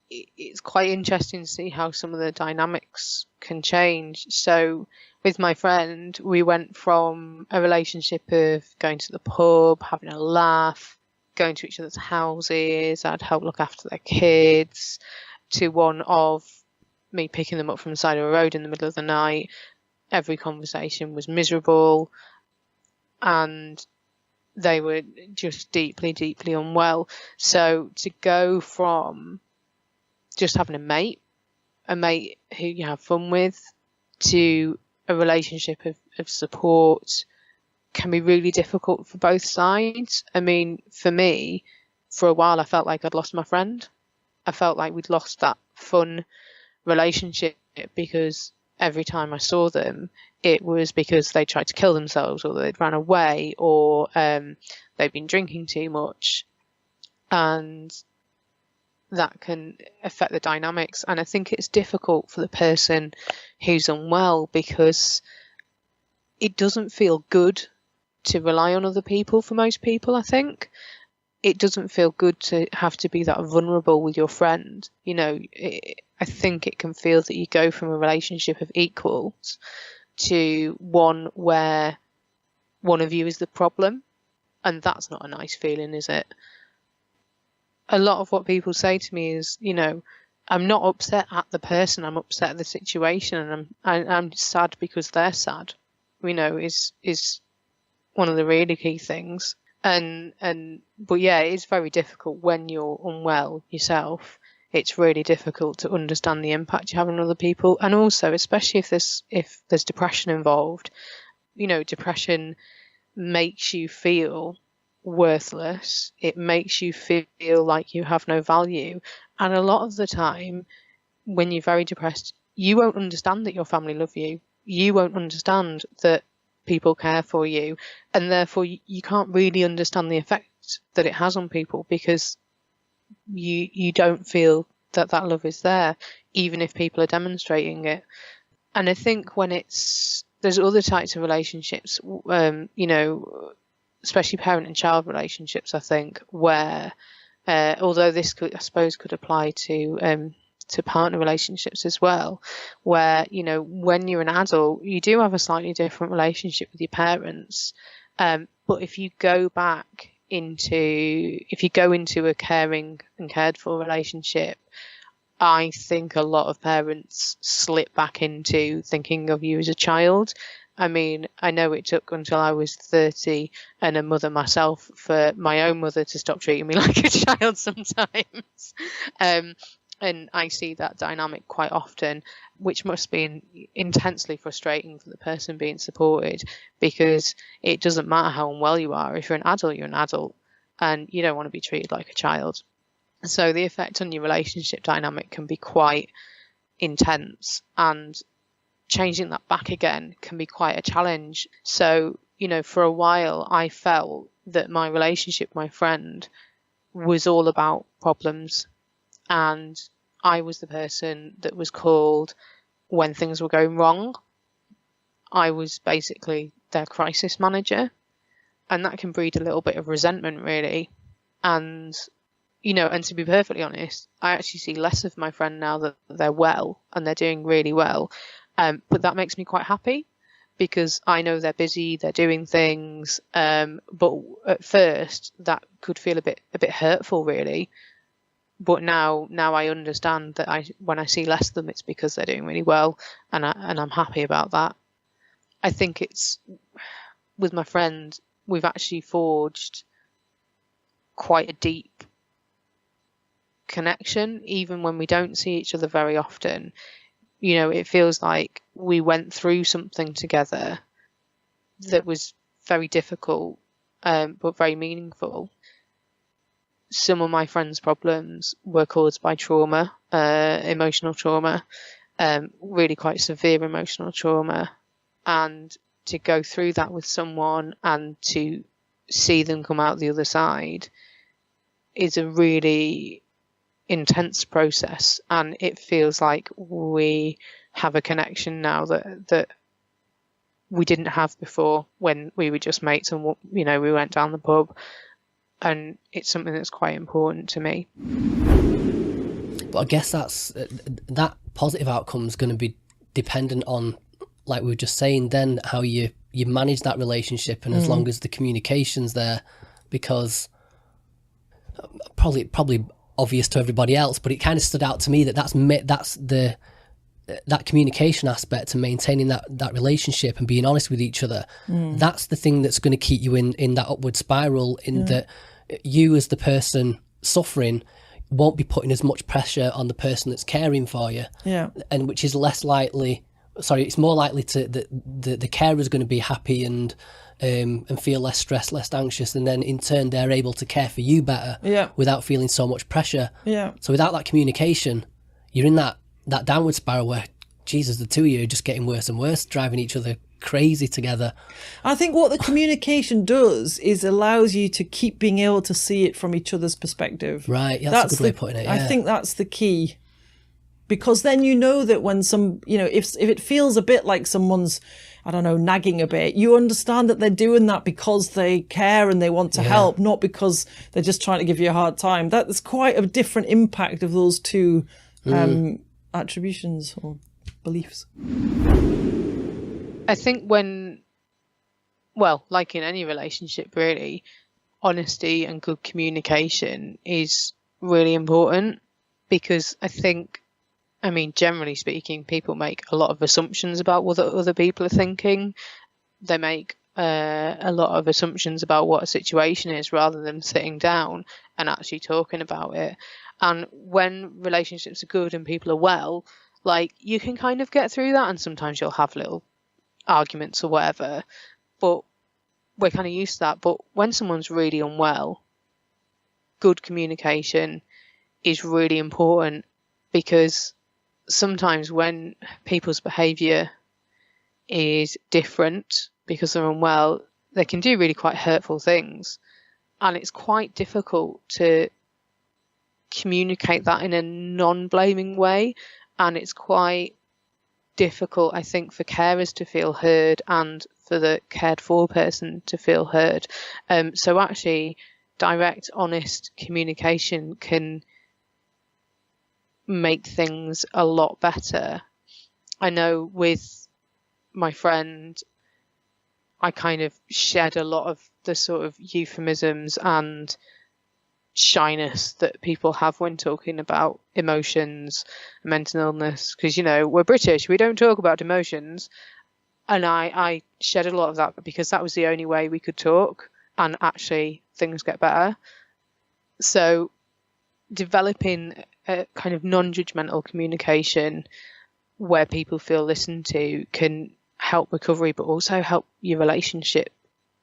it's quite interesting to see how some of the dynamics can change. So with my friend, we went from a relationship of going to the pub, having a laugh, going to each other's houses, I'd help look after their kids, to one of me picking them up from the side of a road in the middle of the night. Every conversation was miserable and they were just deeply, deeply unwell. So to go from just having a mate who you have fun with, to a relationship of support can be really difficult for both sides. I mean, for me, for a while, I felt like I'd lost my friend. I felt like we'd lost that fun relationship because every time I saw them, it was because they tried to kill themselves or they'd ran away or they'd been drinking too much. And that can affect the dynamics. And I think it's difficult for the person who's unwell because it doesn't feel good to rely on other people for most people, I think. It doesn't feel good to have to be that vulnerable with your friend. I think it can feel that you go from a relationship of equals to one where one of you is the problem. And that's not a nice feeling, is it? A lot of what people say to me is, I'm not upset at the person, I'm upset at the situation, and I'm sad because they're sad, is one of the really key things. But yeah, it's very difficult when you're unwell yourself. It's really difficult to understand the impact you have on other people, and also, especially if there's depression involved. Depression makes you feel worthless. It makes you feel like you have no value, and a lot of the time, when you're very depressed, you won't understand that your family love you. You won't understand that people care for you, and therefore you can't really understand the effect that it has on people because you don't feel that love is there, even if people are demonstrating it. And I think when there's other types of relationships, especially parent and child relationships, I think, where although this could, I suppose, could apply to partner relationships as well, where, you know, when you're an adult, you do have a slightly different relationship with your parents. But if you go into a caring and cared for relationship, I think a lot of parents slip back into thinking of you as a child. I mean, I know it took until I was 30 and a mother myself for my own mother to stop treating me like a child sometimes. And I see that dynamic quite often, which must be intensely frustrating for the person being supported, because it doesn't matter how unwell you are. If you're an adult, and you don't want to be treated like a child. So the effect on your relationship dynamic can be quite intense, and changing that back again can be quite a challenge. So, you know, for a while I felt that my relationship with my friend was all about problems, and I was the person that was called when things were going wrong. I was basically their crisis manager, and that can breed a little bit of resentment, really. And, you know, and to be perfectly honest, I actually see less of my friend now that they're well and they're doing really well. But that makes me quite happy, because I know they're busy, they're doing things. But at first that could feel a bit hurtful, really. But now I understand that when I see less of them, it's because they're doing really well, and I'm happy about that. I think it's, with my friend, we've actually forged quite a deep connection, even when we don't see each other very often. You know, it feels like we went through something together that was very difficult, but very meaningful. Some of my friends' problems were caused by trauma, emotional trauma, really quite severe emotional trauma. And to go through that with someone and to see them come out the other side is a really intense process, and it feels like we have a connection now that we didn't have before, when we were just mates and, you know, we went down the pub. And it's something that's quite important to me. But I guess that positive outcome is going to be dependent on, like we were just saying then, how you manage that relationship, and as long as the communication's there, because probably obvious to everybody else, but it kind of stood out to me that that communication aspect and maintaining that relationship and being honest with each other, that's the thing that's going to keep you in that upward spiral, that you as the person suffering won't be putting as much pressure on the person that's caring for you, and which is it's more likely to the carer is going to be happy and feel less stressed, less anxious, and then in turn they're able to care for you better without feeling so much pressure. So without that communication, you're in that downward spiral where, Jesus, the two of you are just getting worse and worse, driving each other crazy together. I think what the communication does is allows you to keep being able to see it from each other's perspective. Right, that's a good way of putting it. I think that's the key, because then you know that when if it feels a bit like someone's, I don't know, nagging a bit, you understand that they're doing that because they care and they want to help, not because they're just trying to give you a hard time. That's quite a different impact of those two attributions or beliefs. I think like in any relationship really, honesty and good communication is really important, because generally speaking, people make a lot of assumptions about what other people are thinking. They make a lot of assumptions about what a situation is, rather than sitting down and actually talking about it. And when relationships are good and people are well, like, you can kind of get through that, and sometimes you'll have little arguments or whatever, but we're kind of used to that. But when someone's really unwell, good communication is really important, because sometimes when people's behaviour is different because they're unwell, they can do really quite hurtful things, and it's quite difficult to communicate that in a non-blaming way, and it's quite difficult, I think, for carers to feel heard and for the cared for person to feel heard. So actually, direct, honest communication can make things a lot better. I know with my friend, I kind of shed a lot of the sort of euphemisms and shyness that people have when talking about emotions, mental illness, because, you know, we're British, we don't talk about emotions. And I shed a lot of that because that was the only way we could talk and actually things get better. So developing a kind of non-judgmental communication where people feel listened to can help recovery, but also help your relationship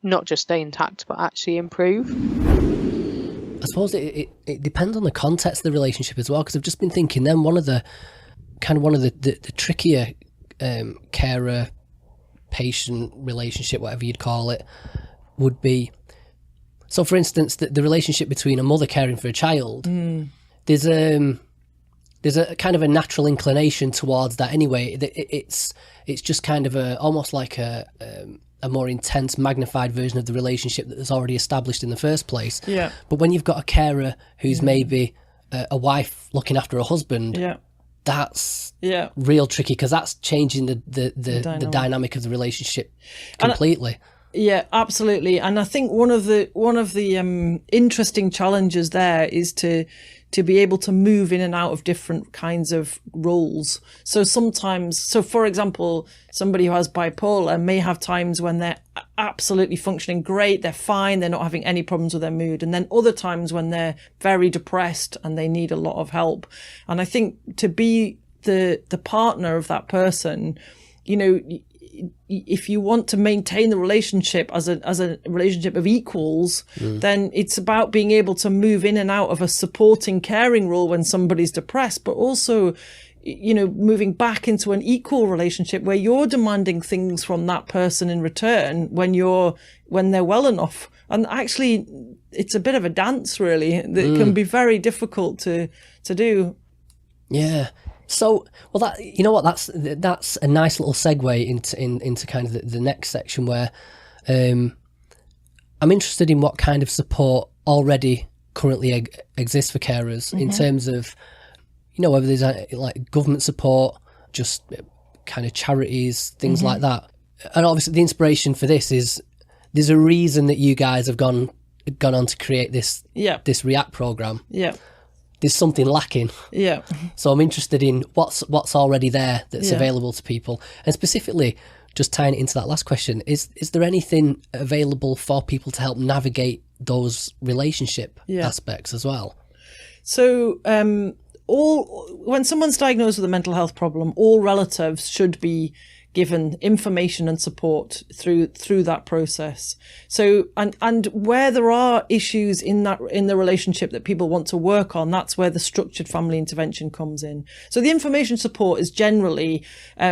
not just stay intact, but actually improve. I suppose it depends on the context of the relationship as well, because I've just been thinking then one of the trickier carer patient relationship, whatever you'd call it, would be, so for instance, the relationship between a mother caring for a child, there's a kind of a natural inclination towards that anyway. It's just kind of almost like a more intense, magnified version of the relationship that is already established in the first place. Yeah. But when you've got a carer who's maybe a wife looking after a husband, that's real tricky, because that's changing the dynamic of the relationship completely. Yeah, absolutely. And I think one of the interesting challenges there is to be able to move in and out of different kinds of roles. So for example, somebody who has bipolar may have times when they're absolutely functioning great, they're fine, they're not having any problems with their mood. And then other times when they're very depressed and they need a lot of help. And I think to be the partner of that person, you know, if you want to maintain the relationship as a relationship of equals, then it's about being able to move in and out of a supporting, caring role when somebody's depressed, but also, you know, moving back into an equal relationship where you're demanding things from that person in return when they're well enough. And actually, it's a bit of a dance, really, that can be very difficult to do. Yeah. So, well, that, you know what, that's a nice little segue into kind of the next section, where I'm interested in what kind of support already currently exists for carers in terms of, you know, whether there's like government support, just kind of charities, things like that. And obviously the inspiration for this is there's a reason that you guys have gone on to create this React program. Yeah. There's something lacking. Yeah. So I'm interested in what's already there that's available to people. And specifically, just tying it into that last question, is there anything available for people to help navigate those relationship aspects as well? So when someone's diagnosed with a mental health problem, all relatives should be given information and support through that process. So, and where there are issues in the relationship that people want to work on, that's where the structured family intervention comes in. So the information support is generally,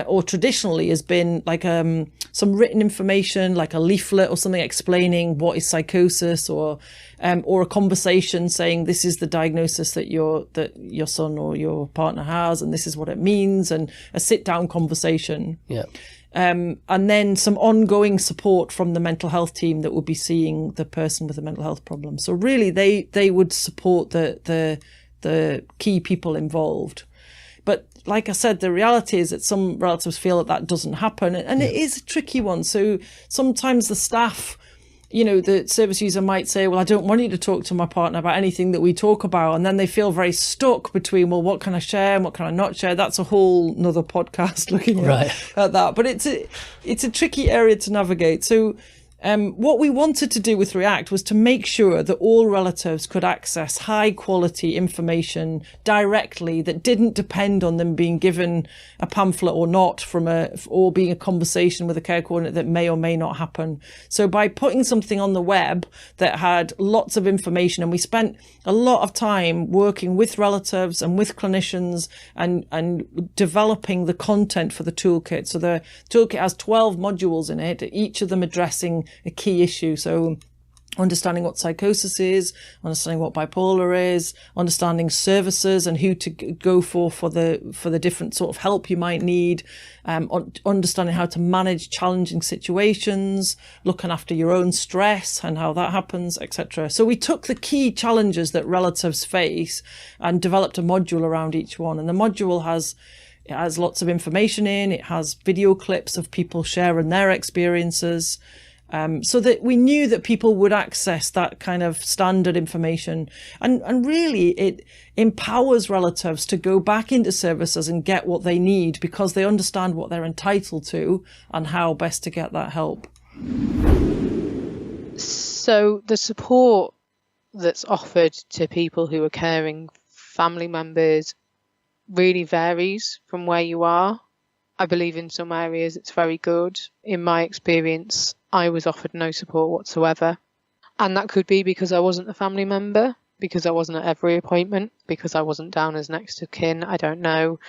or traditionally has been like, some written information, like a leaflet or something explaining what is psychosis, or a conversation saying this is the diagnosis that your son or your partner has, and this is what it means, and a sit down conversation. Yeah. And then some ongoing support from the mental health team that would be seeing the person with a mental health problem. So really they would support the key people involved. But like I said, the reality is that some relatives feel that doesn't happen, and it is a tricky one. So sometimes the staff, you know, the service user might say, well, I don't want you to talk to my partner about anything that we talk about. And then they feel very stuck between, well, what can I share and what can I not share? That's a whole nother podcast looking at that. But it's a tricky area to navigate. So what we wanted to do with React was to make sure that all relatives could access high quality information directly that didn't depend on them being given a pamphlet or not or being a conversation with a care coordinator that may or may not happen. So by putting something on the web that had lots of information, and we spent a lot of time working with relatives and with clinicians and developing the content for the toolkit. So the toolkit has 12 modules in it, each of them addressing a key issue. So understanding what psychosis is, understanding what bipolar is, understanding services and who to go for the different sort of help you might need, understanding how to manage challenging situations, looking after your own stress and how that happens, etc. So we took the key challenges that relatives face and developed a module around each one. And the module has lots of information in, it has video clips of people sharing their experiences, so that we knew that people would access that kind of standard information. And really, it empowers relatives to go back into services and get what they need because they understand what they're entitled to and how best to get that help. So the support that's offered to people who are caring family members really varies from where you are. I believe in some areas it's very good. In my experience, I was offered no support whatsoever. And that could be because I wasn't a family member, because I wasn't at every appointment, because I wasn't down as next of kin, I don't know.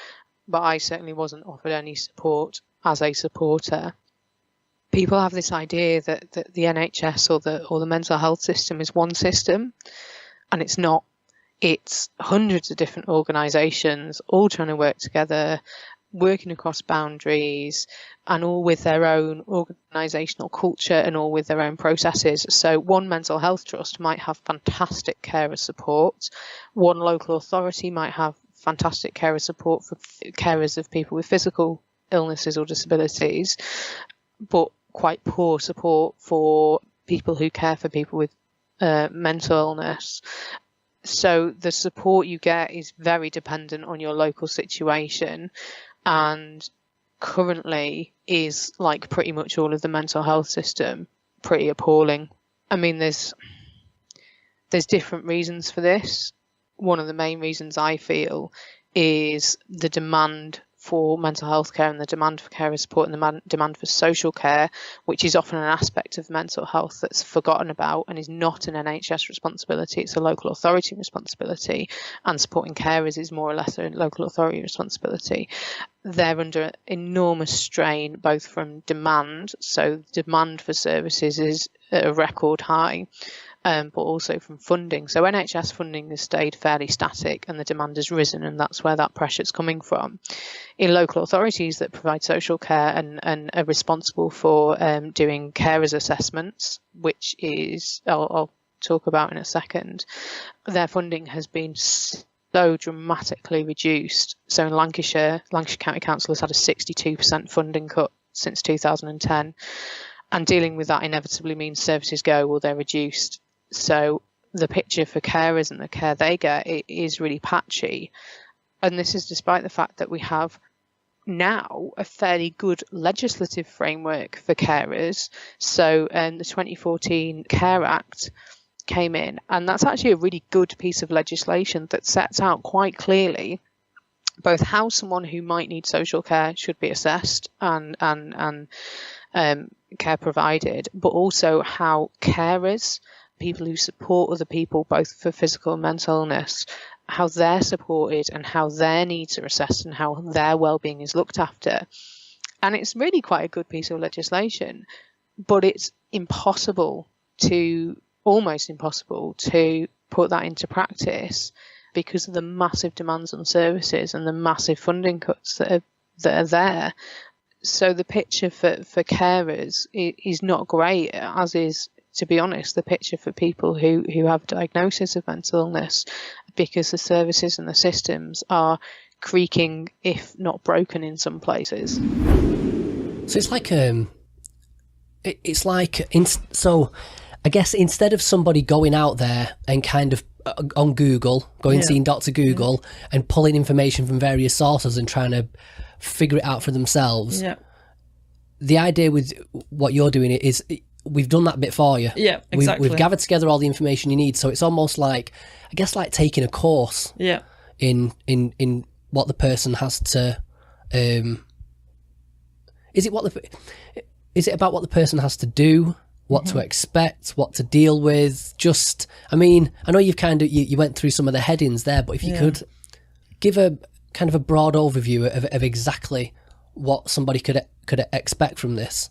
But I certainly wasn't offered any support as a supporter. People have this idea that the NHS or the mental health system is one system, and it's not. It's hundreds of different organisations all trying to work together, working across boundaries, and all with their own organisational culture and all with their own processes. So one mental health trust might have fantastic carer support. One local authority might have fantastic carer support for carers of people with physical illnesses or disabilities, but quite poor support for people who care for people with mental illness. So the support you get is very dependent on your local situation, and currently is, like pretty much all of the mental health system, pretty appalling. I mean, there's different reasons for this. One of the main reasons I feel is the demand for mental health care and the demand for carer support and the demand for social care, which is often an aspect of mental health that's forgotten about and is not an NHS responsibility. It's a local authority responsibility, and supporting carers is more or less a local authority responsibility. They're under enormous strain, both from demand, so demand for services is at a record high, but also from funding. So NHS funding has stayed fairly static and the demand has risen, and that's where that pressure is coming from. In local authorities that provide social care and are responsible for doing carers assessments, which is, I'll talk about in a second, their funding has been so dramatically reduced. So in Lancashire County Council has had a 62% funding cut since 2010. And dealing with that inevitably means services go, well, they're reduced. So the picture for carers and the care they get is really patchy. And this is despite the fact that we have now a fairly good legislative framework for carers. So the 2014 Care Act came in, and that's actually a really good piece of legislation that sets out quite clearly both how someone who might need social care should be assessed and care provided, but also how carers, people who support other people both for physical and mental illness, how they're supported and how their needs are assessed and how their well-being is looked after. And it's really quite a good piece of legislation, but it's almost impossible to put that into practice because of the massive demands on services and the massive funding cuts that are there. So the picture for carers is not great, as is, to be honest, the picture for people who have a diagnosis of mental illness, because the services and the systems are creaking, if not broken, in some places. So so I guess instead of somebody going out there and kind of on Google, seeing Dr. Google and pulling information from various sources and trying to figure it out for themselves, the idea with what you're doing is we've done that bit for you. Yeah, exactly. We've gathered together all the information you need, so it's almost like, I guess, like taking a course. Yeah. In what the person has to. Is it about what the person has to do, what to expect, what to deal with? Just, I mean, I know you've kind of you went through some of the headings there, but if you could give a kind of a broad overview of exactly what somebody could expect from this.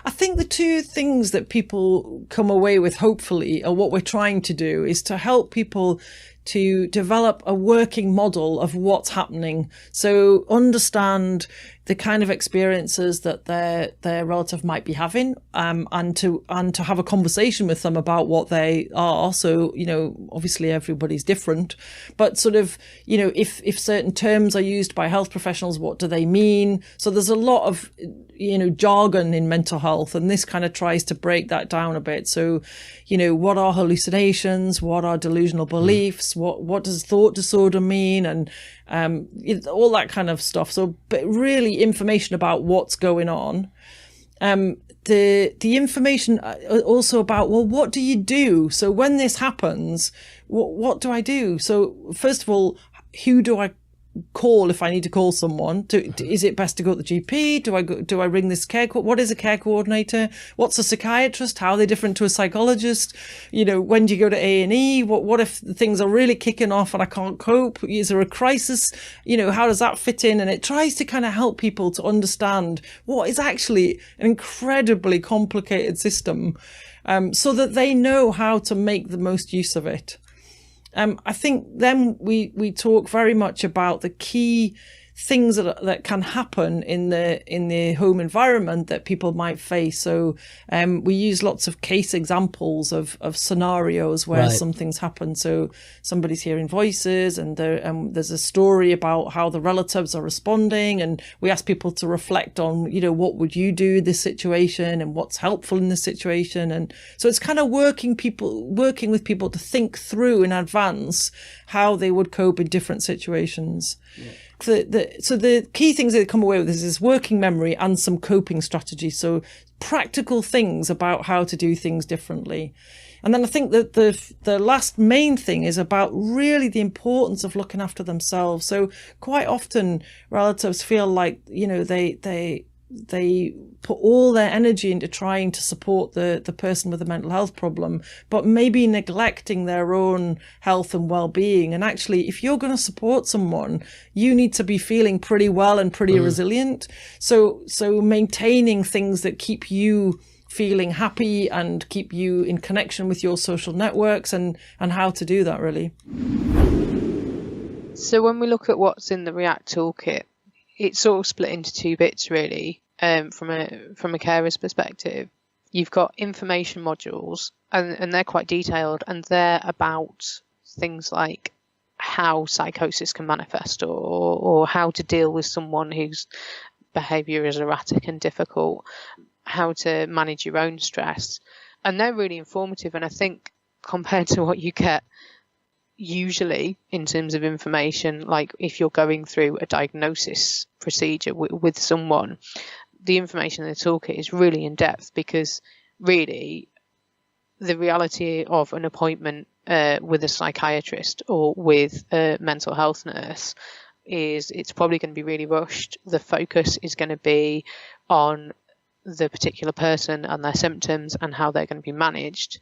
I think the two things that people come away with, hopefully, or what we're trying to do, is to help people to develop a working model of what's happening. So understand the kind of experiences that their relative might be having, and to have a conversation with them about what they are. So, obviously everybody's different, but sort of, if certain terms are used by health professionals, what do they mean? So there's a lot of, jargon in mental health, and this kind of tries to break that down a bit. So, what are hallucinations? What are delusional beliefs? What does thought disorder mean? And all that kind of stuff. So, but really information about what's going on. The information also about, well, what do you do? So when this happens, what do I do? So first of all, who do I call if I need to call someone? Is it best to go to the GP? Do I ring this care? What is a care coordinator? What's a psychiatrist? How are they different to a psychologist? When do you go to A&E? What if things are really kicking off and I can't cope? Is there a crisis? How does that fit in? And it tries to kind of help people to understand what is actually an incredibly complicated system, so that they know how to make the most use of it. I think then we talk very much about the key things that can happen in the home environment that people might face. So we use lots of case examples of scenarios where something's happened. So somebody's hearing voices, and there's a story about how the relatives are responding, and we ask people to reflect on, what would you do in this situation, and what's helpful in this situation. And so it's kind of working with people to think through in advance how they would cope in different situations. Yeah. So the key things that come away with this is working memory and some coping strategies. So practical things about how to do things differently. And then I think that the last main thing is about really the importance of looking after themselves. So quite often relatives feel like, they put all their energy into trying to support the person with a mental health problem, but maybe neglecting their own health and well-being. And actually, if you're going to support someone, you need to be feeling pretty well and pretty resilient. So maintaining things that keep you feeling happy and keep you in connection with your social networks, and how to do that, really. So when we look at what's in the React toolkit, it's sort of split into two bits, really. From a carer's perspective, you've got information modules, and they're quite detailed, and they're about things like how psychosis can manifest, or how to deal with someone whose behaviour is erratic and difficult, how to manage your own stress, and they're really informative. And I think compared to what you get usually in terms of information, like if you're going through a diagnosis procedure with someone, the information in the toolkit is really in depth, because really the reality of an appointment with a psychiatrist or with a mental health nurse is it's probably going to be really rushed. The focus is going to be on the particular person and their symptoms and how they're going to be managed,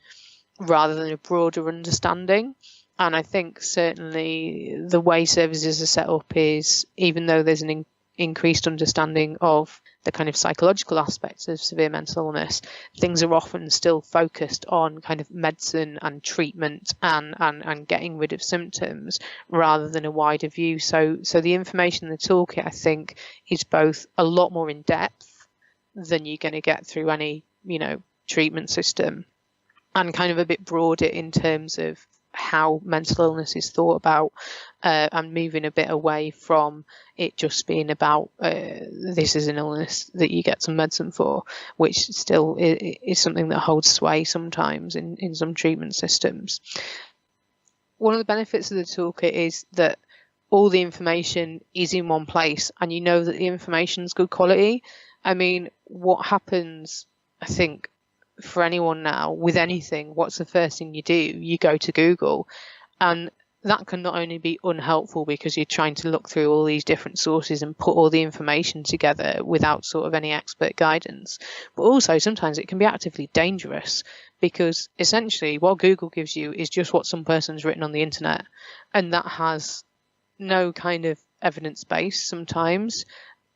rather than a broader understanding. And I think certainly the way services are set up is, even though there's an increased understanding of the kind of psychological aspects of severe mental illness, things are often still focused on kind of medicine and treatment and getting rid of symptoms, rather than a wider view. So the information in the toolkit, I think, is both a lot more in depth than you're going to get through any, treatment system, and kind of a bit broader in terms of how mental illness is thought about, and moving a bit away from it just being about this is an illness that you get some medicine for, which still is something that holds sway sometimes in some treatment systems. One of the benefits of the toolkit is that all the information is in one place, and you know that the information is good quality. I mean, what happens, I think, for anyone now with anything, what's the first thing you do? You go to Google, and that can not only be unhelpful because you're trying to look through all these different sources and put all the information together without sort of any expert guidance, but also sometimes it can be actively dangerous, because essentially what Google gives you is just what some person's written on the internet, and that has no kind of evidence base sometimes,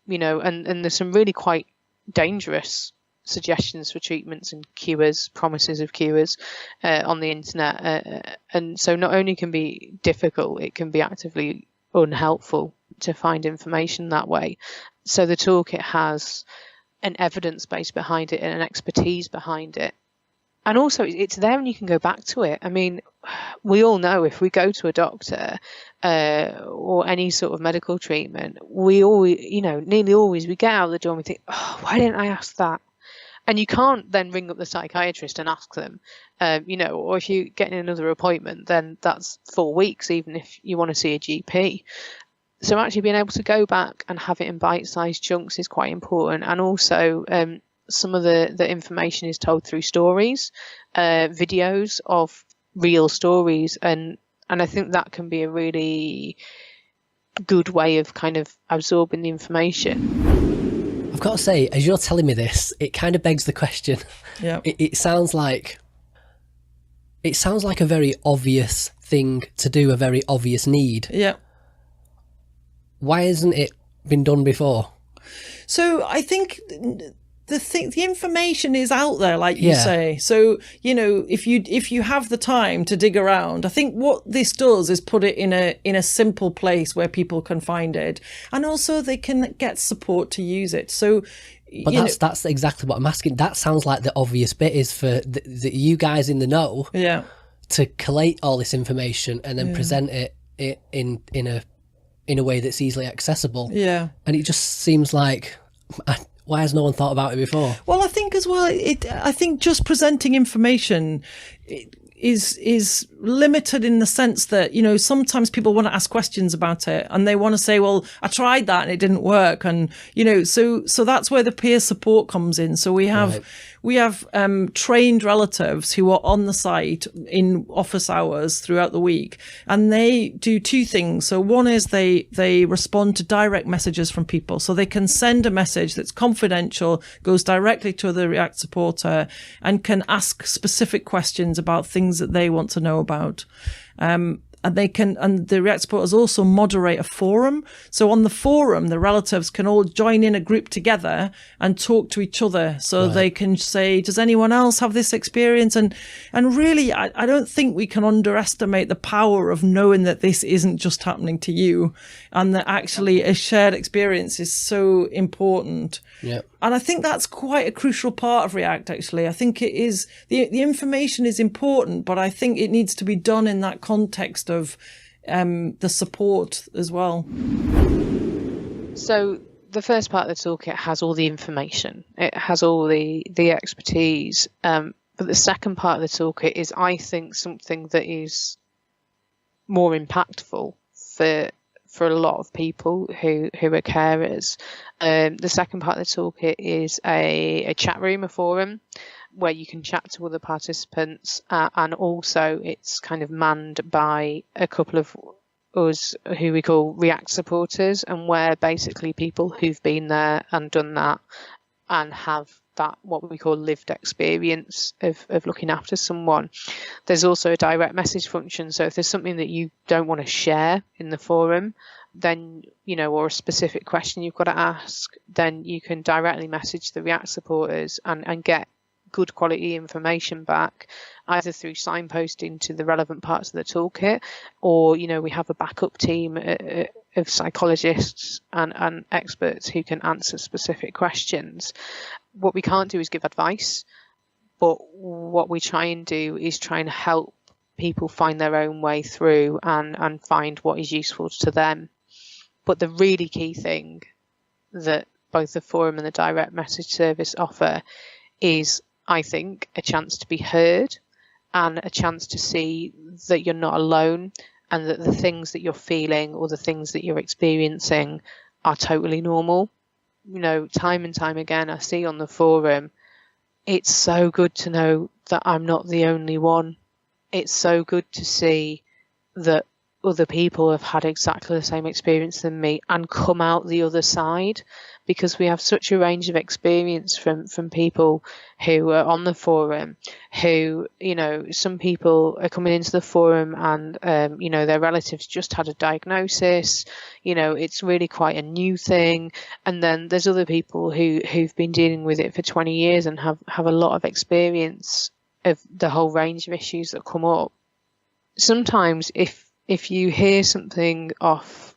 and there's some really quite dangerous suggestions for treatments and cures, promises of cures on the internet. And so not only can be difficult, it can be actively unhelpful to find information that way. So the toolkit has an evidence base behind it and an expertise behind it. And also it's there and you can go back to it. I mean, we all know if we go to a doctor or any sort of medical treatment, we always, nearly always we get out of the door and we think, oh, why didn't I ask that? And you can't then ring up the psychiatrist and ask them, or if you get in another appointment, then that's 4 weeks, even if you want to see a GP. So actually being able to go back and have it in bite-sized chunks is quite important. And also some of the information is told through stories, videos of real stories. And I think that can be a really good way of kind of absorbing the information. I've got to say, as you're telling me this, it kind of begs the question. Yeah. It sounds like a very obvious thing to do, a very obvious need. Yeah. Why hasn't it been done before? So I think the information is out there, like you say. So, if you have the time to dig around, I think what this does is put it in a simple place where people can find it, and also they can get support to use it. So, but that's exactly what I'm asking. That sounds like the obvious bit is for the you guys in the know, to collate all this information and then present it in a way that's easily accessible. Yeah, and it just seems like. Why has no one thought about it before? Well, I think as well, I think just presenting information is limited in the sense that, sometimes people want to ask questions about it and they want to say, well, I tried that and it didn't work. And, so that's where the peer support comes in. So we have trained relatives who are on the site in office hours throughout the week, and they do two things. So one is they respond to direct messages from people. So they can send a message that's confidential, goes directly to the React supporter, and can ask specific questions about things that they want to know about. And the React supporters also moderate a forum. So on the forum, the relatives can all join in a group together and talk to each other. So they can say, does anyone else have this experience? And really, I don't think we can underestimate the power of knowing that this isn't just happening to you, and that actually a shared experience is so important. Yeah. And I think that's quite a crucial part of React, actually. I think it is, the information is important, but I think it needs to be done in that context of the support as well. So the first part of the toolkit has all the information. It has all the expertise. But the second part of the toolkit is, I think, something that is more impactful for a lot of people who are carers. The second part of the toolkit is a chat room, a forum, where you can chat to other participants, and also it's kind of manned by a couple of us who we call React supporters, and where basically people who've been there and done that and have that what we call lived experience of looking after someone. There's also a direct message function, so if there's something that you don't want to share in the forum, then or a specific question you've got to ask, then you can directly message the React supporters and get good quality information back, either through signposting to the relevant parts of the toolkit, or we have a backup team of psychologists and experts who can answer specific questions. What we can't do is give advice, but what we try and do is try and help people find their own way through and find what is useful to them. But the really key thing that both the forum and the direct message service offer is, I think, a chance to be heard and a chance to see that you're not alone, and that the things that you're feeling or the things that you're experiencing are totally normal. Time and time again, I see on the forum, it's so good to know that I'm not the only one. It's so good to see that other people have had exactly the same experience than me and come out the other side, because we have such a range of experience from people who are on the forum, who, you know, some people are coming into the forum and, you know, their relatives just had a diagnosis, you know, it's really quite a new thing. And then there's other people who've been dealing with it for 20 years and have a lot of experience of the whole range of issues that come up. Sometimes if you hear something off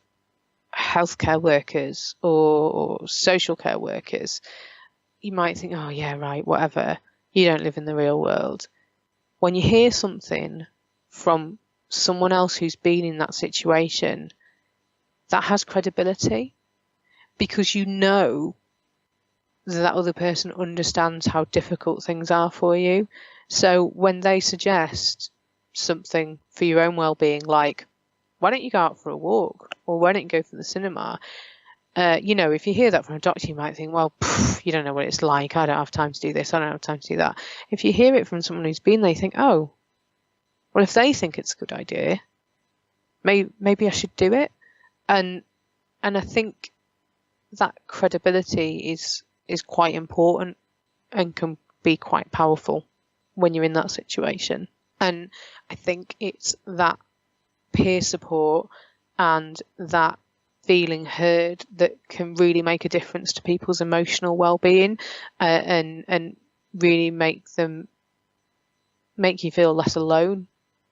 healthcare workers or social care workers, you might think, oh yeah, right, whatever. You don't live in the real world. When you hear something from someone else who's been in that situation, that has credibility, because you know that other person understands how difficult things are for you. So when they suggest something for your own well-being, like, why don't you go out for a walk, or why don't you go to the cinema, you know, if you hear that from a doctor, you might think, well, you don't know what it's like, I don't have time to do this, I don't have time to do that. If you hear it from someone who's been there, you think, oh, well, if they think it's a good idea, maybe I should do it. And I think that credibility is quite important and can be quite powerful when you're in that situation. And I think it's that peer support and that feeling heard that can really make a difference to people's emotional well-being, and really make you feel less alone,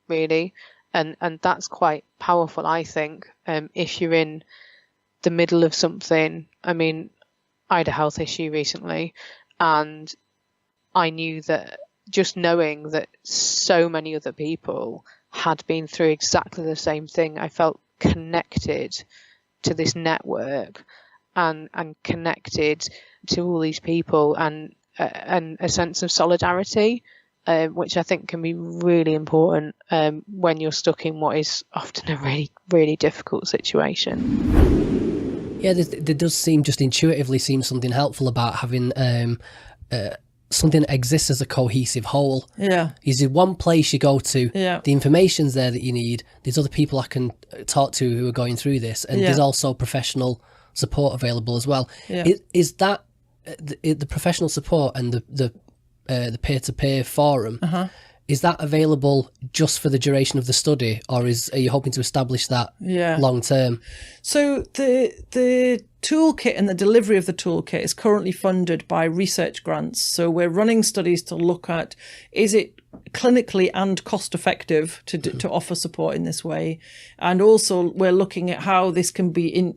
really. And that's quite powerful, I think, if you're in the middle of something. I mean, I had a health issue recently, and I knew that just knowing that so many other people had been through exactly the same thing, I felt connected to this network and connected to all these people, and a sense of solidarity, which I think can be really important when you're stuck in what is often a really, really difficult situation. Yeah, there does seem, just intuitively seem something helpful about having something that exists as a cohesive whole. Yeah. Is there one place you go to, yeah. the information's there that you need, there's other people I can talk to who are going through this, and there's also professional support available as well. Yeah. Is that the professional support and the peer-to-peer forum, is that available just for the duration of the study, or are you hoping to establish that long term? So the toolkit and the delivery of the toolkit is currently funded by research grants. So we're running studies to look at, is it clinically and cost effective to offer support in this way, and also we're looking at how this can be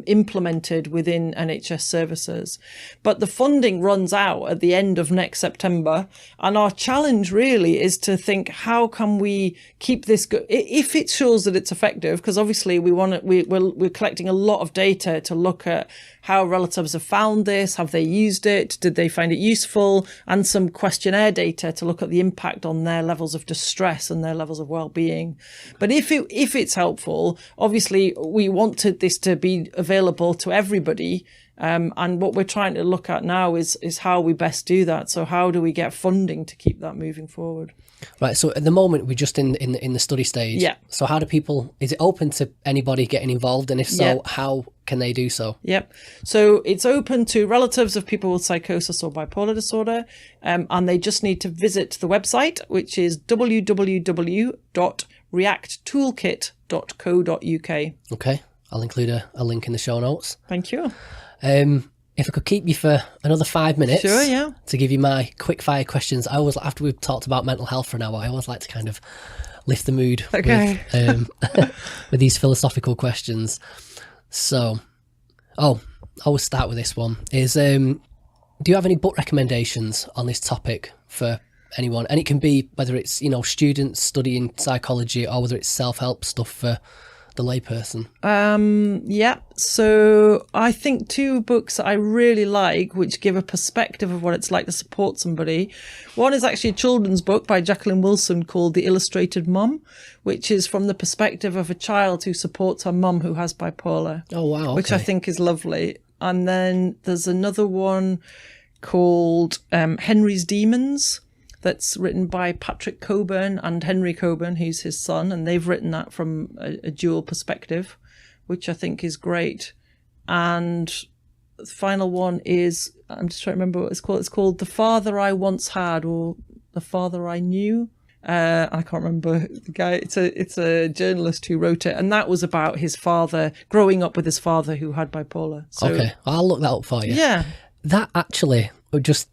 implemented within NHS services. But the funding runs out at the end of next September, and our challenge really is to think, how can we keep this if it shows that it's effective, because obviously we're collecting a lot of data to look at how relatives have found this, have they used it, did they find it useful, and some questionnaire data to look at the impact on their levels of distress and their levels of well-being. But if it's helpful, obviously we wanted this to be available to everybody, and what we're trying to look at now is how we best do that. So how do we get funding to keep that moving forward? Right, so at the moment we're just in the study stage. Yeah. So how do people, is it open to anybody getting involved, and if so, how can they do so? Yep. So it's open to relatives of people with psychosis or bipolar disorder, and they just need to visit the website, which is www.reacttoolkit.co.uk. Okay, I'll include a link in the show notes. Thank you. If I could keep you for another 5 minutes, sure, yeah, to give you my quick fire questions. I always, after we've talked about mental health for an hour, I always like to kind of lift the mood with these philosophical questions. So, I will start with this one. Is do you have any book recommendations on this topic for anyone? And it can be whether it's, students studying psychology, or whether it's self-help stuff for the layperson. So I think 2 books that I really like, which give a perspective of what it's like to support somebody. One is actually a children's book by Jacqueline Wilson called The Illustrated Mum, which is from the perspective of a child who supports her mum who has bipolar. Oh, wow. Okay. Which I think is lovely. And then there's another one called Henry's Demons. that's written by Patrick Coburn and Henry Coburn, who's his son, and they've written that from a dual perspective, which I think is great. And the final one is, I'm just trying to remember what it's called. It's called The Father I Once Had, or The Father I Knew. I can't remember the guy. It's a journalist who wrote it, and that was about his father, growing up with his father who had bipolar. So, okay, I'll look that up for you. Yeah. That actually, just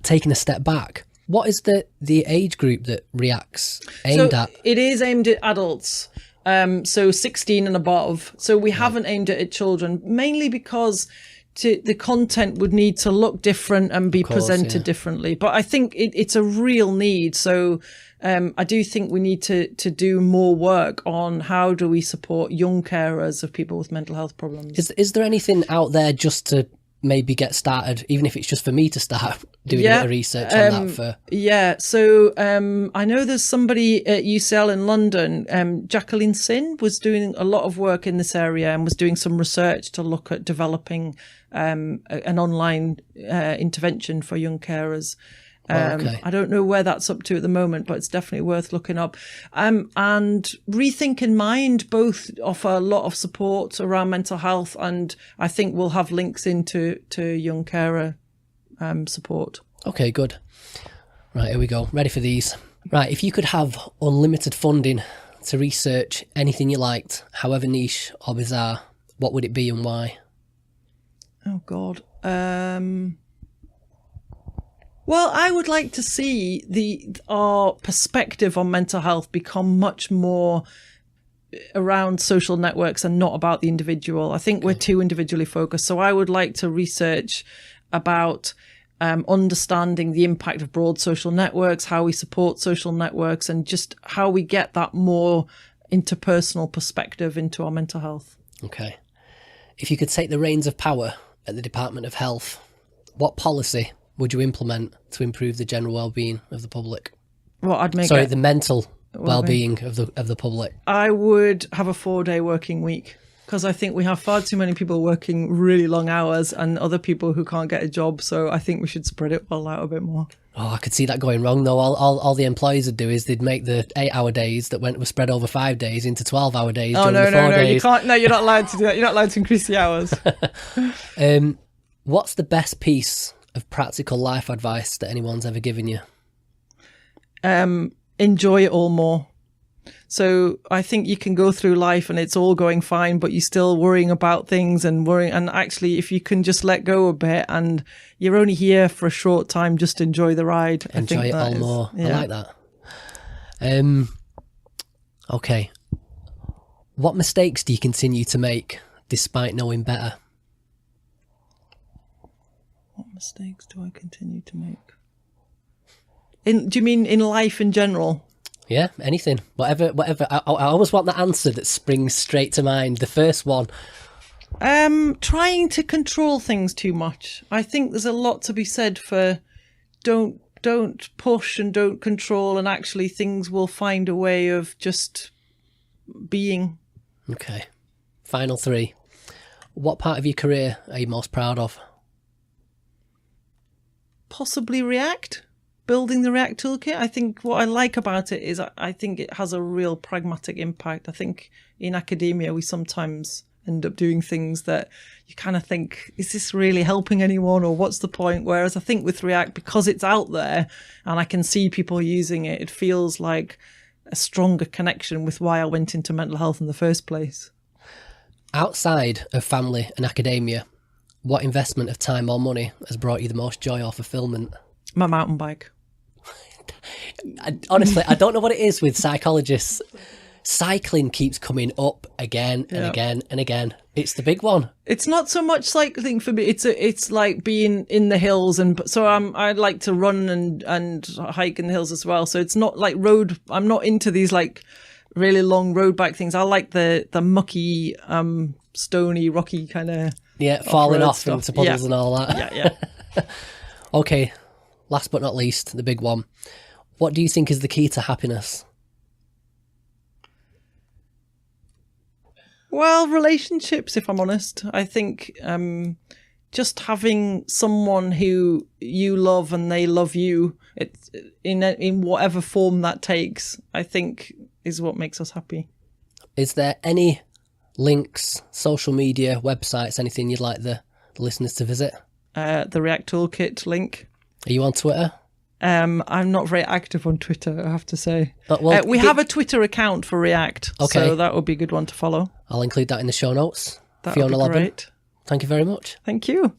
taking a step back, what is the age group that React's aimed at? It is aimed at adults, so 16 and above. So we haven't aimed it at children, mainly because the content would need to look different and be presented differently. But I think it's a real need. So I do think we need to do more work on how do we support young carers of people with mental health problems. Is there anything out there just to maybe get started, even if it's just for me to start doing a bit of research on that? So I know there's somebody at UCL in London, Jacqueline Sin, was doing a lot of work in this area and was doing some research to look at developing an online intervention for young carers. I don't know where that's up to at the moment, but it's definitely worth looking up. And Rethink in Mind both offer a lot of support around mental health, and I think we'll have links into young carer support. Okay, good. Right, here we go. Ready for these. Right, if you could have unlimited funding to research anything you liked, however niche or bizarre, what would it be and why? Oh, God. Well, I would like to see our perspective on mental health become much more around social networks and not about the individual. I think we're too individually focused. So I would like to research about understanding the impact of broad social networks, how we support social networks, and just how we get that more interpersonal perspective into our mental health. Okay. If you could take the reins of power at the Department of Health, what policy would you implement to improve the general well-being of the public? Well, I'd make the mental well-being of the public. I would have a 4-day working week, because I think we have far too many people working really long hours and other people who can't get a job. So I think we should spread it all out a bit more. Oh, I could see that going wrong though. All the employers would do is they'd make the 8-hour days that were spread over 5 days into 12-hour days. Oh, during the 4 days. You can't. No, you're not allowed to do that. You're not allowed to increase the hours. What's the best piece of practical life advice that anyone's ever given you? Enjoy it all more. So I think you can go through life and it's all going fine, but you're still worrying about things and worrying. And actually, if you can just let go a bit and you're only here for a short time, just enjoy the ride. Enjoy it all more. Yeah. I like that. Okay. What mistakes do you continue to make despite knowing better? What mistakes do I continue to make? Do you mean in life in general? Yeah, anything, whatever. I always want the answer that springs straight to mind. The first one. Trying to control things too much. I think there's a lot to be said for don't push and don't control, and actually things will find a way of just being. Okay. Final 3. What part of your career are you most proud of? Possibly React. Building the React toolkit. I think what I like about it is I think it has a real pragmatic impact. I think in academia we sometimes end up doing things that you kind of think, is this really helping anyone, or what's the point? Whereas I think with React, because it's out there and I can see people using it, it feels like a stronger connection with why I went into mental health in the first place. Outside of family and academia, what investment of time or money has brought you the most joy or fulfillment? My mountain bike. Honestly, I don't know what it is with psychologists. Cycling keeps coming up again and again and again. It's the big one. It's not so much cycling for me. It's like being in the hills, and so I like to run and hike in the hills as well. So it's not like road. I'm not into these like really long road bike things. I like the mucky, stony, rocky kind of falling off stuff. Into puddles and all that. Yeah. Okay. Last but not least, the big one. What do you think is the key to happiness? Well, relationships, if I'm honest. I think just having someone who you love and they love you, it's in whatever form that takes, I think is what makes us happy. Is there any links, social media, websites, anything you'd like the listeners to visit? The React Toolkit link. Are you on Twitter? I'm not very active on Twitter, I have to say. But, well, we have a Twitter account for React, Okay. so that would be a good one to follow. I'll include that in the show notes. That Fiona would be Lobban, great. thank you very much. Thank you.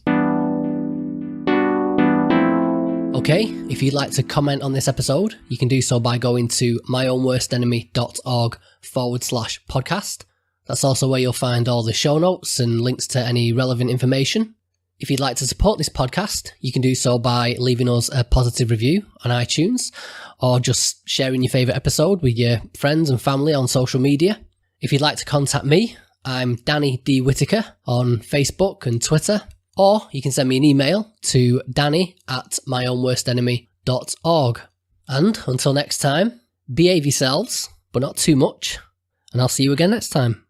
Okay, if you'd like to comment on this episode, you can do so by going to myownworstenemy.org/podcast. That's also where you'll find all the show notes and links to any relevant information. If you'd like to support this podcast, you can do so by leaving us a positive review on iTunes or just sharing your favourite episode with your friends and family on social media. If you'd like to contact me, I'm Danny D. Whitaker on Facebook and Twitter, or you can send me an email to danny@myownworstenemy.org. And until next time, behave yourselves, but not too much, and I'll see you again next time.